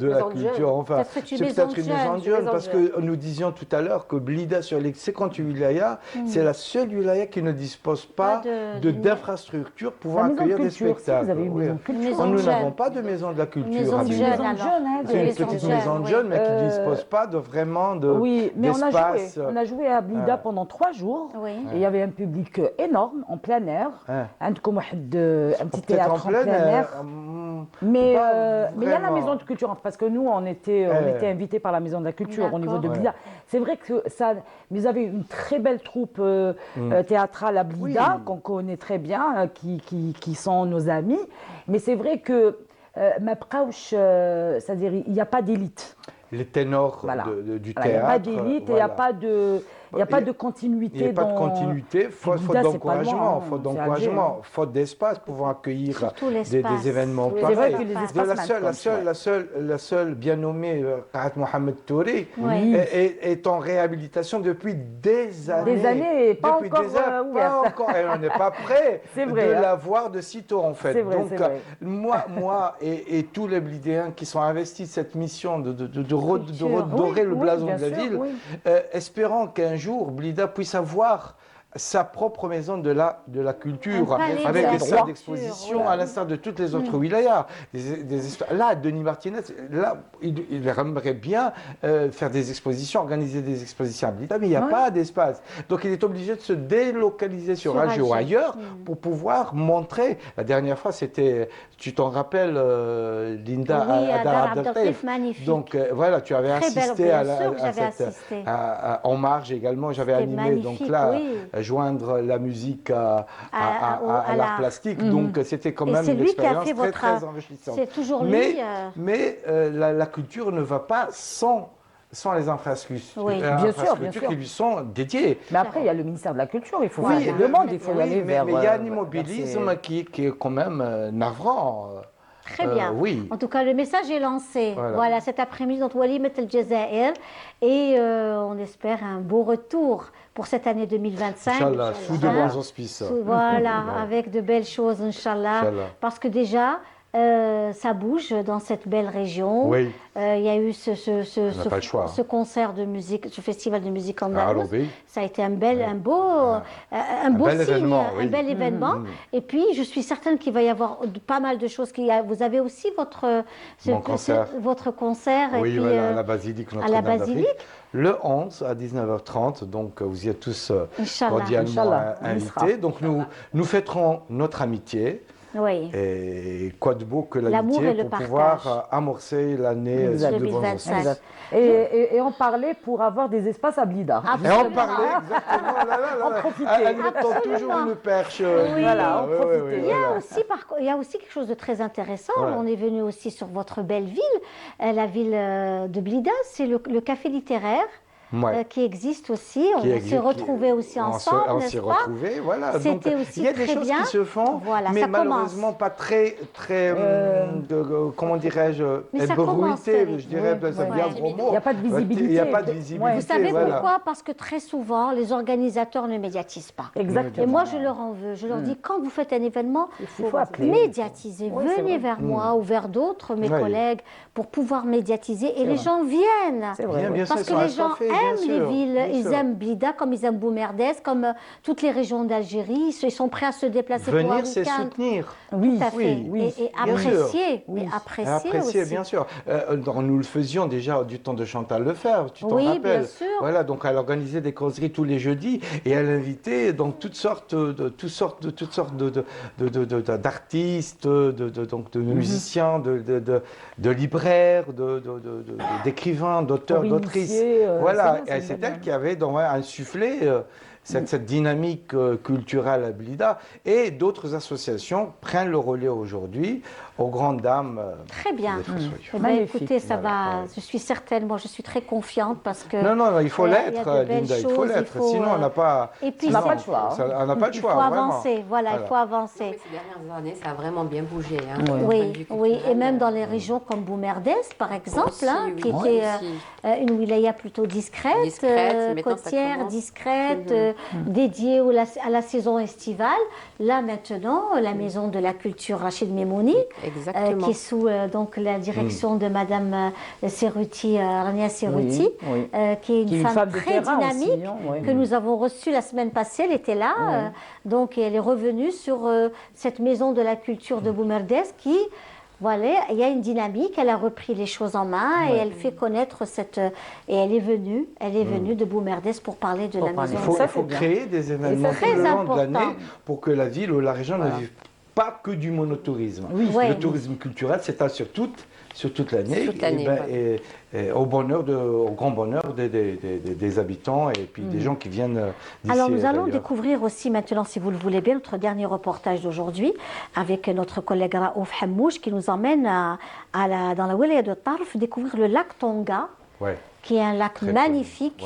la culture. Enfin, c'est peut-être une maison de jeunes, parce que nous disions tout à l'heure que Blida, sur les 58 wilayas, c'est la seule wilaya qui ne dispose pas d'infrastructures pouvant accueillir des spectacles. Vous avez une maison de culture. Nous n'avons pas de maison de la culture. C'est une petite maison de jeunes, mais qui ne dispose pas vraiment d'espace. Oui, mais on a joué à Blida pendant 3 jours, et il y avait un public énorme, en plein air. Un petit théâtre en plein air. Mais il y a la maison de culture, parce que nous, on était invités par la maison de la culture au niveau de Blida. C'est vrai que vous avez une très belle troupe théâtrale à Blida, qu'on connaît très bien, qui sont nos amis. Mais c'est vrai que, c'est-à-dire, il n'y a pas d'élite. Les ténors du théâtre. Il n'y a pas d'élite, il n'y a pas de... Il n'y a pas de continuité. Il n'y a pas de continuité, faute d'encouragement, faute d'espace pour accueillir des événements pareils. La seule bien nommée Qaat Mohamed Touré est en réhabilitation depuis des années. Des années, pas encore ouverte. Et on n'est pas prêt de la voir de sitôt en fait. Donc moi et tous les Blidéens qui sont investis de cette mission de redorer le blason de la ville, espérant qu'un jour Blida puisse avoir sa propre maison de la culture, avec des salles d'exposition, à l'instar de toutes les autres wilayas. Là, Denis Martinez, il aimerait bien faire des expositions, organiser des expositions à Blida, mais il n'y a pas d'espace. Donc il est obligé de se délocaliser sur Alger ou ailleurs pour pouvoir montrer. La dernière fois, c'était, tu t'en rappelles, Linda, à Dar Abdeltif, magnifique. Donc voilà, tu avais assisté En Marge également, j'avais animé, donc là, joindre la musique à l'art plastique. Donc c'était quand même une expérience très enrichissante. C'est toujours lui. Mais la culture ne va pas sans les infrastructures, qui lui sont dédiées. Mais après, il y a le ministère de la Culture, il faut faire des demandes, il faut y aller vers... Mais il y a un immobilisme qui est quand même navrant. Très bien. En tout cas, le message est lancé. Voilà cet après-midi dans Walimat El Jazair. Et on espère un beau retour pour cette année 2025. Inch'Allah, sous de bons auspices. Voilà, avec de belles choses, Inch'Allah. Parce que déjà, ça bouge dans cette belle région. Il y a eu ce concert de musique, ce festival de musique en Andalouse. Ça a été un beau signe, un bel événement. Et puis, je suis certaine qu'il va y avoir pas mal de choses. Vous avez aussi votre concert. Oui, à la Basilique Notre-Dame. Le 11 à 19h30, donc vous y êtes tous cordialement invités. Donc nous fêterons notre amitié. Et quoi de beau que l'amitié pour pouvoir amorcer l'année 2025. Et en parler pour avoir des espaces à Blida. Et en parler, exactement. En profiter. Elle me tend toujours une perche. Voilà, en profiter. Il y a aussi quelque chose de très intéressant. On est venu aussi sur votre belle ville, la ville de Blida. C'est le café littéraire. qui existe aussi. On s'est retrouvés aussi ensemble, on s'est retrouvés, voilà. C'était aussi il y a des choses qui se font, mais malheureusement pas très, comment dirais-je, bruité, je dirais, c'est bien gros mot. Il n'y a pas de visibilité. Il n'y a pas de visibilité. Vous savez pourquoi? Parce que très souvent, les organisateurs ne médiatisent pas. Exactement. Et moi, je leur en veux. Je leur dis, quand vous faites un événement, il faut appeler. Médiatiser. Venez vers moi ou vers d'autres, mes collègues, pour pouvoir médiatiser. Et les gens viennent. Parce que les gens aiment les villes. Ils aiment Blida comme ils aiment Boumerdès, comme toutes les régions d'Algérie. Ils sont prêts à se déplacer pour un week-end. Venir, c'est soutenir. Oui, tout à fait. Et apprécier. Apprécier aussi. Bien sûr. Nous le faisions déjà du temps de Chantal Lefebvre, tu t'en rappelles? Oui, bien sûr. Voilà, donc elle organisait des causeries tous les jeudis et elle invitait donc toutes sortes d'artistes, de musiciens, de libraires, d'écrivains, d'auteurs, d'autrices. Voilà, et c'est elle qui avait insufflé cette dynamique culturelle à Blida, et d'autres associations prennent le relais aujourd'hui aux grandes dames. Très bien. Écoutez, ça va. Je suis certaine, moi je suis très confiante parce que. Non, il faut l'être, Linda, il faut l'être. Sinon, on n'a pas. Et puis, on n'a pas le choix. On n'a pas le choix. Il faut avancer. Voilà, il faut avancer. Ces dernières années, ça a vraiment bien bougé. Oui, et même dans les régions comme Boumerdès, par exemple, qui était une wilaya plutôt discrète, côtière, discrète, dédiée à la saison estivale. Là maintenant, la maison de la culture Rachid Memouni, qui est sous donc la direction de Madame Serruti, Rania Serruti, qui est une femme très dynamique que nous avons reçue la semaine passée. Elle était là, donc elle est revenue sur cette maison de la culture de Boumerdès qui. Voilà, il y a une dynamique, elle a repris les choses en main et elle fait connaître cette... Et elle est venue de Boumerdès pour parler de la maison. Il faut créer des événements tout le long de l'année pour que la ville ou la région ne vive pas que du monotourisme. Le tourisme culturel s'étale sur toute l'année et au grand bonheur des habitants et puis des gens qui viennent d'ici. Alors nous allons découvrir aussi maintenant, si vous le voulez bien, notre dernier reportage d'aujourd'hui avec notre collègue Raouf Hammouch qui nous emmène dans la wilaya de Tarf découvrir le lac Tonga, qui est un lac magnifique,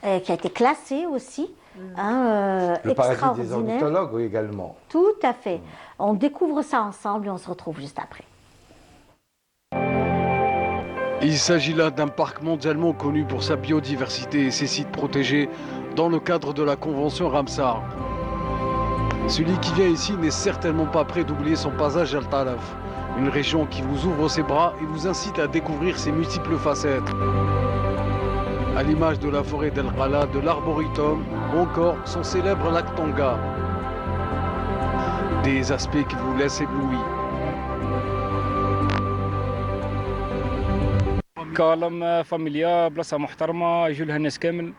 qui a été classé aussi. Le paradis des ornithologues également. Tout à fait. On découvre ça ensemble et on se retrouve juste après. Il s'agit là d'un parc mondialement connu pour sa biodiversité et ses sites protégés dans le cadre de la Convention Ramsar. Celui qui vient ici n'est certainement pas prêt d'oublier son passage à Al Talaf, une région qui vous ouvre ses bras et vous incite à découvrir ses multiples facettes. À l'image de la forêt d'El Qala, de l'Arboretum ou encore son célèbre lac Tonga. Des aspects qui vous laissent éblouis. كالم فاميليا بلاصه محترمه يجوا لها الناس كامل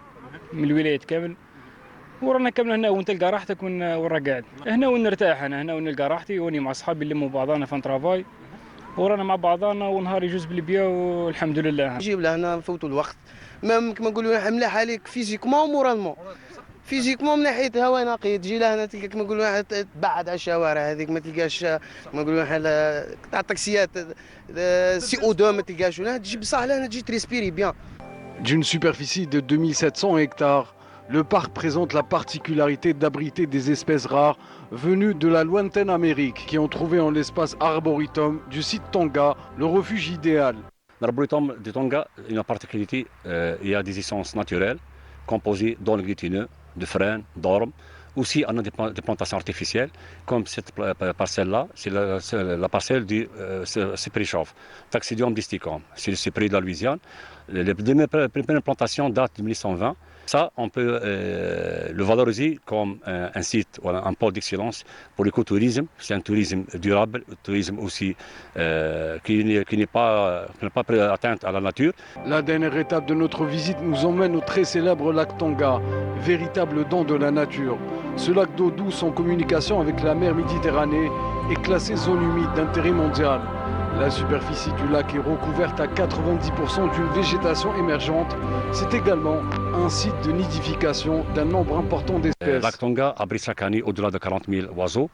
من الولايات كامل ورانا كامل هنا وين تلقى راحتك وين راه قاعد هنا وين نرتاح انا هنا وين نلقى راحتي واني مع اصحابي نلموا بعضانا فان ترافاي ورانا مع بعضانا ونهار يجوز بالبيا والحمد لله نجيب لهنا نفوتوا الوقت كما نقولوا ملاح عليك فيزيكمون ومورالمون فيزيكمون من ناحيه هواء نقي تجي لهنا تلقى كما نقولوا تبعد على الشوارع هذيك ما تلقاش كما نقولوا تاع التاكسيات CO2 ما تلقاش هنا تجي بصح لهنا تجي تريسبيري بيان. D'une superficie de 2700 hectares, le parc présente la particularité d'abriter des espèces rares venues de la lointaine Amérique qui ont trouvé en l'espace arboretum du site Tonga le refuge idéal. L'arboretum de Tonga a une particularité, il y a des essences naturelles composées d'oligotineux, de frênes, d'ormes. Aussi, on a des plantations artificielles, comme cette parcelle-là, c'est la parcelle du cyprichauve, Taxidium disticum, c'est le cyprès de la Louisiane. Les premières plantations datent de 1820. Ça, on peut le valoriser comme un site, un pôle d'excellence pour l'écotourisme. C'est un tourisme durable, un tourisme aussi qui n'est pas atteinte à la nature. La dernière étape de notre visite nous emmène au très célèbre lac Tonga, véritable don de la nature. Ce lac d'eau douce en communication avec la mer Méditerranée est classé zone humide d'intérêt mondial. La superficie du lac est recouverte à 90% d'une végétation émergente. C'est également un site de nidification d'un nombre important d'espèces. Lac Tonga abrite chaque année au-delà de 40 000 oiseaux,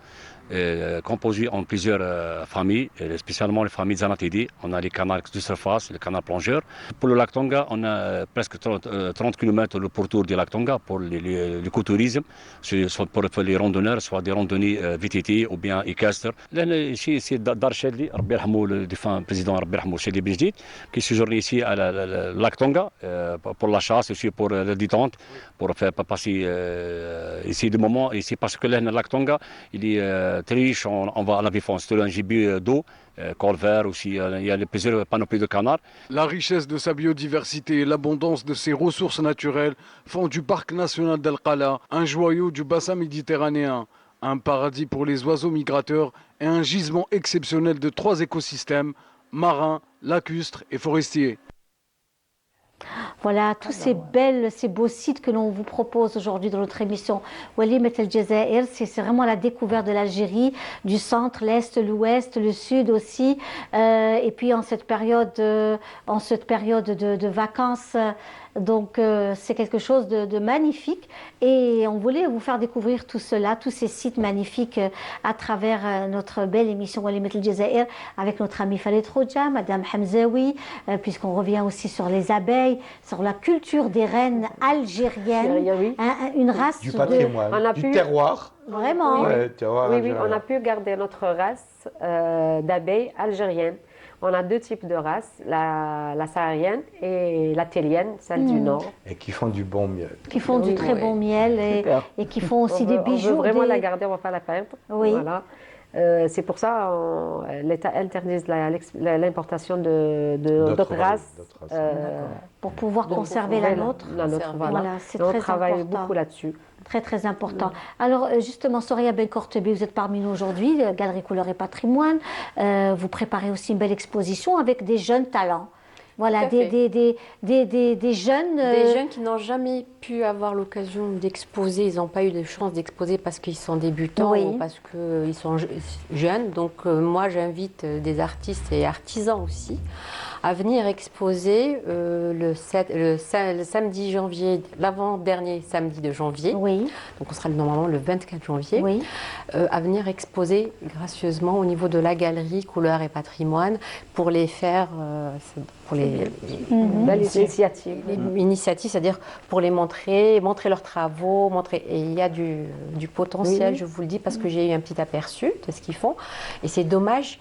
composés en plusieurs familles, spécialement les familles Zanatidés. On a les canards de surface, les canards plongeurs. Pour le lac Tonga, on a presque 30 km le pourtour du lac Tonga pour l'écotourisme, soit pour les randonneurs, soit des randonnées VTT ou bien équestres. Ici, c'est Dar Chedli, le défunt président Chedli Benjdid, qui séjourne ici à lac Tonga pour la chasse, aussi pour la détente, pour faire passer ici des moments. Ici, parce que le lac Tonga, il est très riche en avifaune, c'est un gibier d'eau, colvert aussi, il y a plusieurs panoplies de canards. La richesse de sa biodiversité et l'abondance de ses ressources naturelles font du parc national d'El Qala un joyau du bassin méditerranéen, un paradis pour les oiseaux migrateurs et un gisement exceptionnel de 3 écosystèmes, marins, lacustres et forestiers. Voilà, tous ces beaux sites que l'on vous propose aujourd'hui dans notre émission Walimet El Jazair, c'est vraiment la découverte de l'Algérie, du centre, l'Est, l'Ouest, le Sud aussi. Et puis en cette période de vacances, donc c'est quelque chose de magnifique. Et on voulait vous faire découvrir tout cela, tous ces sites magnifiques à travers notre belle émission Walimet El Jazair avec notre ami Farid Khoja, Madame Hamzaoui, puisqu'on revient aussi sur les abeilles, sur la culture des reines algériennes, une race du patrimoine, du terroir. Vraiment. Ouais, terroir oui, on a pu garder notre race d'abeilles algériennes. On a 2 types de races, la saharienne et la télienne, celle du Nord. Et qui font du bon miel. Qui font du très bon miel et qui font aussi des bijoux. On veut vraiment la garder, on va pas la peindre. Oui. Voilà. C'est pour ça l'État interdise l'importation d'autres races pour pouvoir conserver la nôtre. Voilà. On travaille beaucoup là-dessus. Très important. Alors justement, Soria Ben Kortebi, vous êtes parmi nous aujourd'hui, Galerie Couleur et Patrimoine. Vous préparez aussi une belle exposition avec des jeunes talents. Voilà, des jeunes... Des jeunes qui n'ont jamais pu avoir l'occasion d'exposer, ils n'ont pas eu de chance d'exposer parce qu'ils sont débutants ou parce qu'ils sont jeunes. Donc moi, j'invite des artistes et artisans aussi à venir exposer le samedi janvier, l'avant-dernier samedi de janvier. Oui. Donc on sera normalement le 24 janvier. Oui. À venir exposer gracieusement au niveau de la galerie Couleur et Patrimoine pour les faire... pour les initiatives, c'est-à-dire pour les montrer leurs travaux, et il y a du potentiel, je vous le dis, parce que j'ai eu un petit aperçu de ce qu'ils font. Et c'est dommage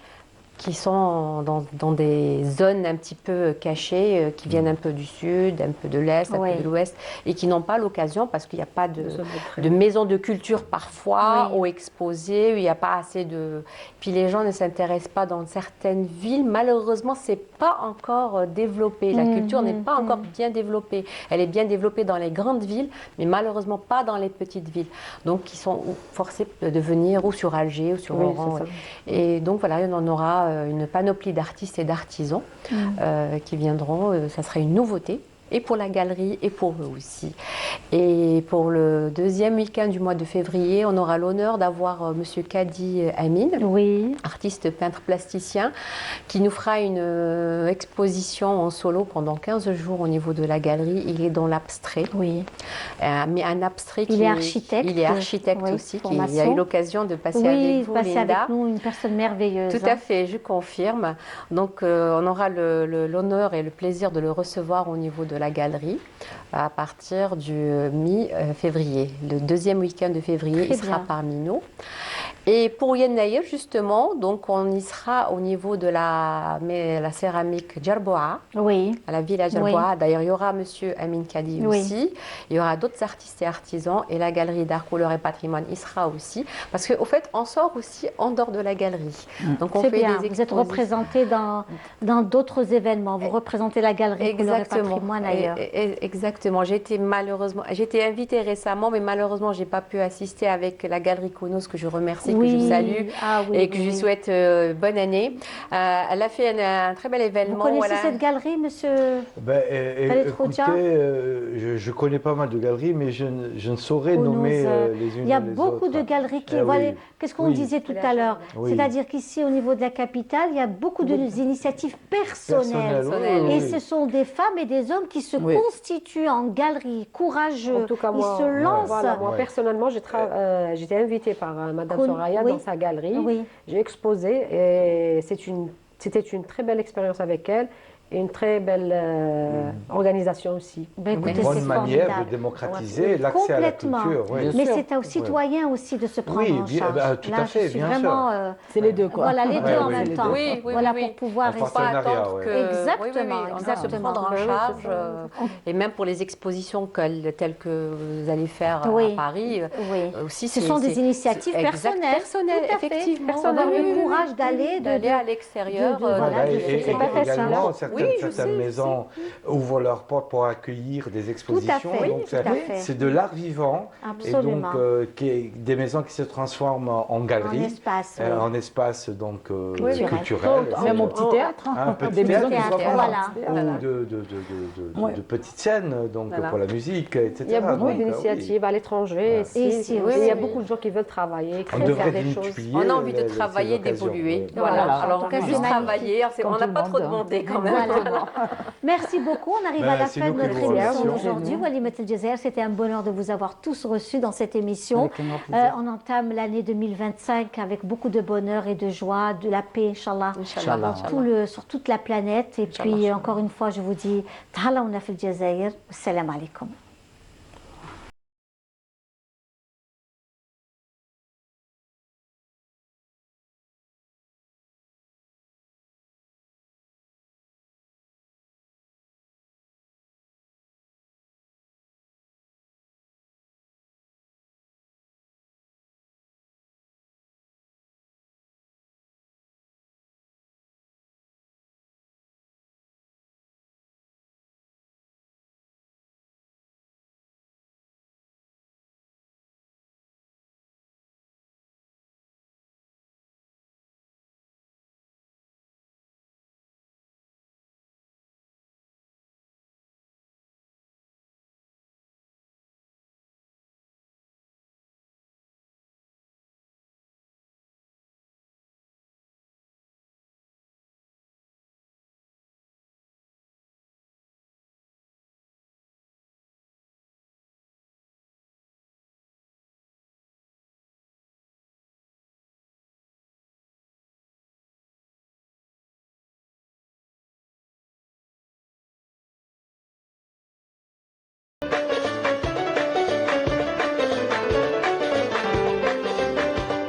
qui sont dans des zones un petit peu cachées, qui viennent un peu du sud, un peu de l'est, un peu de l'ouest, et qui n'ont pas l'occasion, parce qu'il n'y a pas de maison de culture parfois, ou exposée, où il n'y a pas assez de... Puis les gens ne s'intéressent pas dans certaines villes. Malheureusement, ce n'est pas encore développé. La culture n'est pas encore bien développée. Elle est bien développée dans les grandes villes, mais malheureusement pas dans les petites villes. Donc, ils sont forcés de venir ou sur Alger ou sur Oran. Et donc, voilà, on en aura une panoplie d'artistes et d'artisans qui viendront. Ça sera une nouveauté. Et pour la galerie et pour eux aussi. Et pour le deuxième week-end du mois de février, on aura l'honneur d'avoir Monsieur Kadi Amin, artiste peintre plasticien, qui nous fera une exposition en solo pendant 15 jours au niveau de la galerie. Il est dans l'abstrait. Oui. Mais un abstrait qui... Il est architecte. Il est architecte aussi, qui a eu l'occasion de passer avec vous, passer avec nous, une personne merveilleuse. Tout à fait, je confirme. Donc on aura l'honneur et le plaisir de le recevoir au niveau de la galerie à partir du mi-février. Le deuxième week-end de février, il sera parmi nous. Et pour Yen Naïr, justement, donc on y sera au niveau de la céramique Djerboa, à la villa Djerboa. D'ailleurs, il y aura Monsieur Amin Kadi aussi. Il y aura d'autres artistes et artisans. Et la galerie d'art, couleur et patrimoine, il sera aussi. Parce qu'au fait, on sort aussi en dehors de la galerie. Donc on fait bien. des Vous êtes représenté dans d'autres événements. Vous représentez la galerie couleur et patrimoine ailleurs. Exactement. J'ai été invitée récemment, mais malheureusement, je n'ai pas pu assister avec la galerie Konos, que je remercie, que je salue et que je lui souhaite bonne année. Elle a fait un très bel événement. Vous connaissez cette galerie, monsieur Écoutez, je connais pas mal de galeries, mais je ne saurais nommer les unes. Il y a les beaucoup autres. de galeries qui... Qu'est-ce qu'on disait tout à l'heure? C'est-à-dire qu'ici, au niveau de la capitale, il y a beaucoup d'initiatives personnelles. Et ce sont des femmes et des hommes qui se constituent en galerie, courageux. En tout cas, moi, ils se lancent. Voilà, moi, personnellement, j'étais invitée par Madame Soraya dans sa galerie. J'ai exposé et c'était une très belle expérience avec elle. Et une très belle organisation aussi. Une bonne manière de démocratiser l'accès à la culture. Mais c'est aux citoyens aussi de se prendre en charge. Tout à fait, bien sûr. C'est les deux, quoi. Voilà, les deux en même temps. Voilà, pour pouvoir rester. Attendre que... Exactement. Se prendre en charge. Et même pour les expositions telles que vous allez faire à Paris. Aussi, ce sont des initiatives personnelles. Personnelles, effectivement. Avoir le courage d'aller à l'extérieur. C'est pas facile. Certaines maisons ouvrent leurs portes pour accueillir des expositions. Donc c'est de l'art vivant. Absolument. Et donc des maisons qui se transforment en galeries, en espace donc culturel. Même au petit théâtre. Des maisons qui se transforment de petites scènes donc pour la musique, etc. Il y a beaucoup d'initiatives à l'étranger. Il y a beaucoup de gens qui veulent travailler, faire des choses. On a envie de travailler, d'évoluer. Alors juste travailler, on n'a pas trop demandé quand même. Merci beaucoup. On arrive à la fin de notre émission d'aujourd'hui. Walimat El Jazair, c'était un bonheur de vous avoir tous reçus dans cette émission. On entame l'année 2025 avec beaucoup de bonheur et de joie, de la paix, Inch'Allah, sur toute la planète. Et puis, encore une fois, je vous dis, Tahalla on a fait le Jazair. Salam alaikum.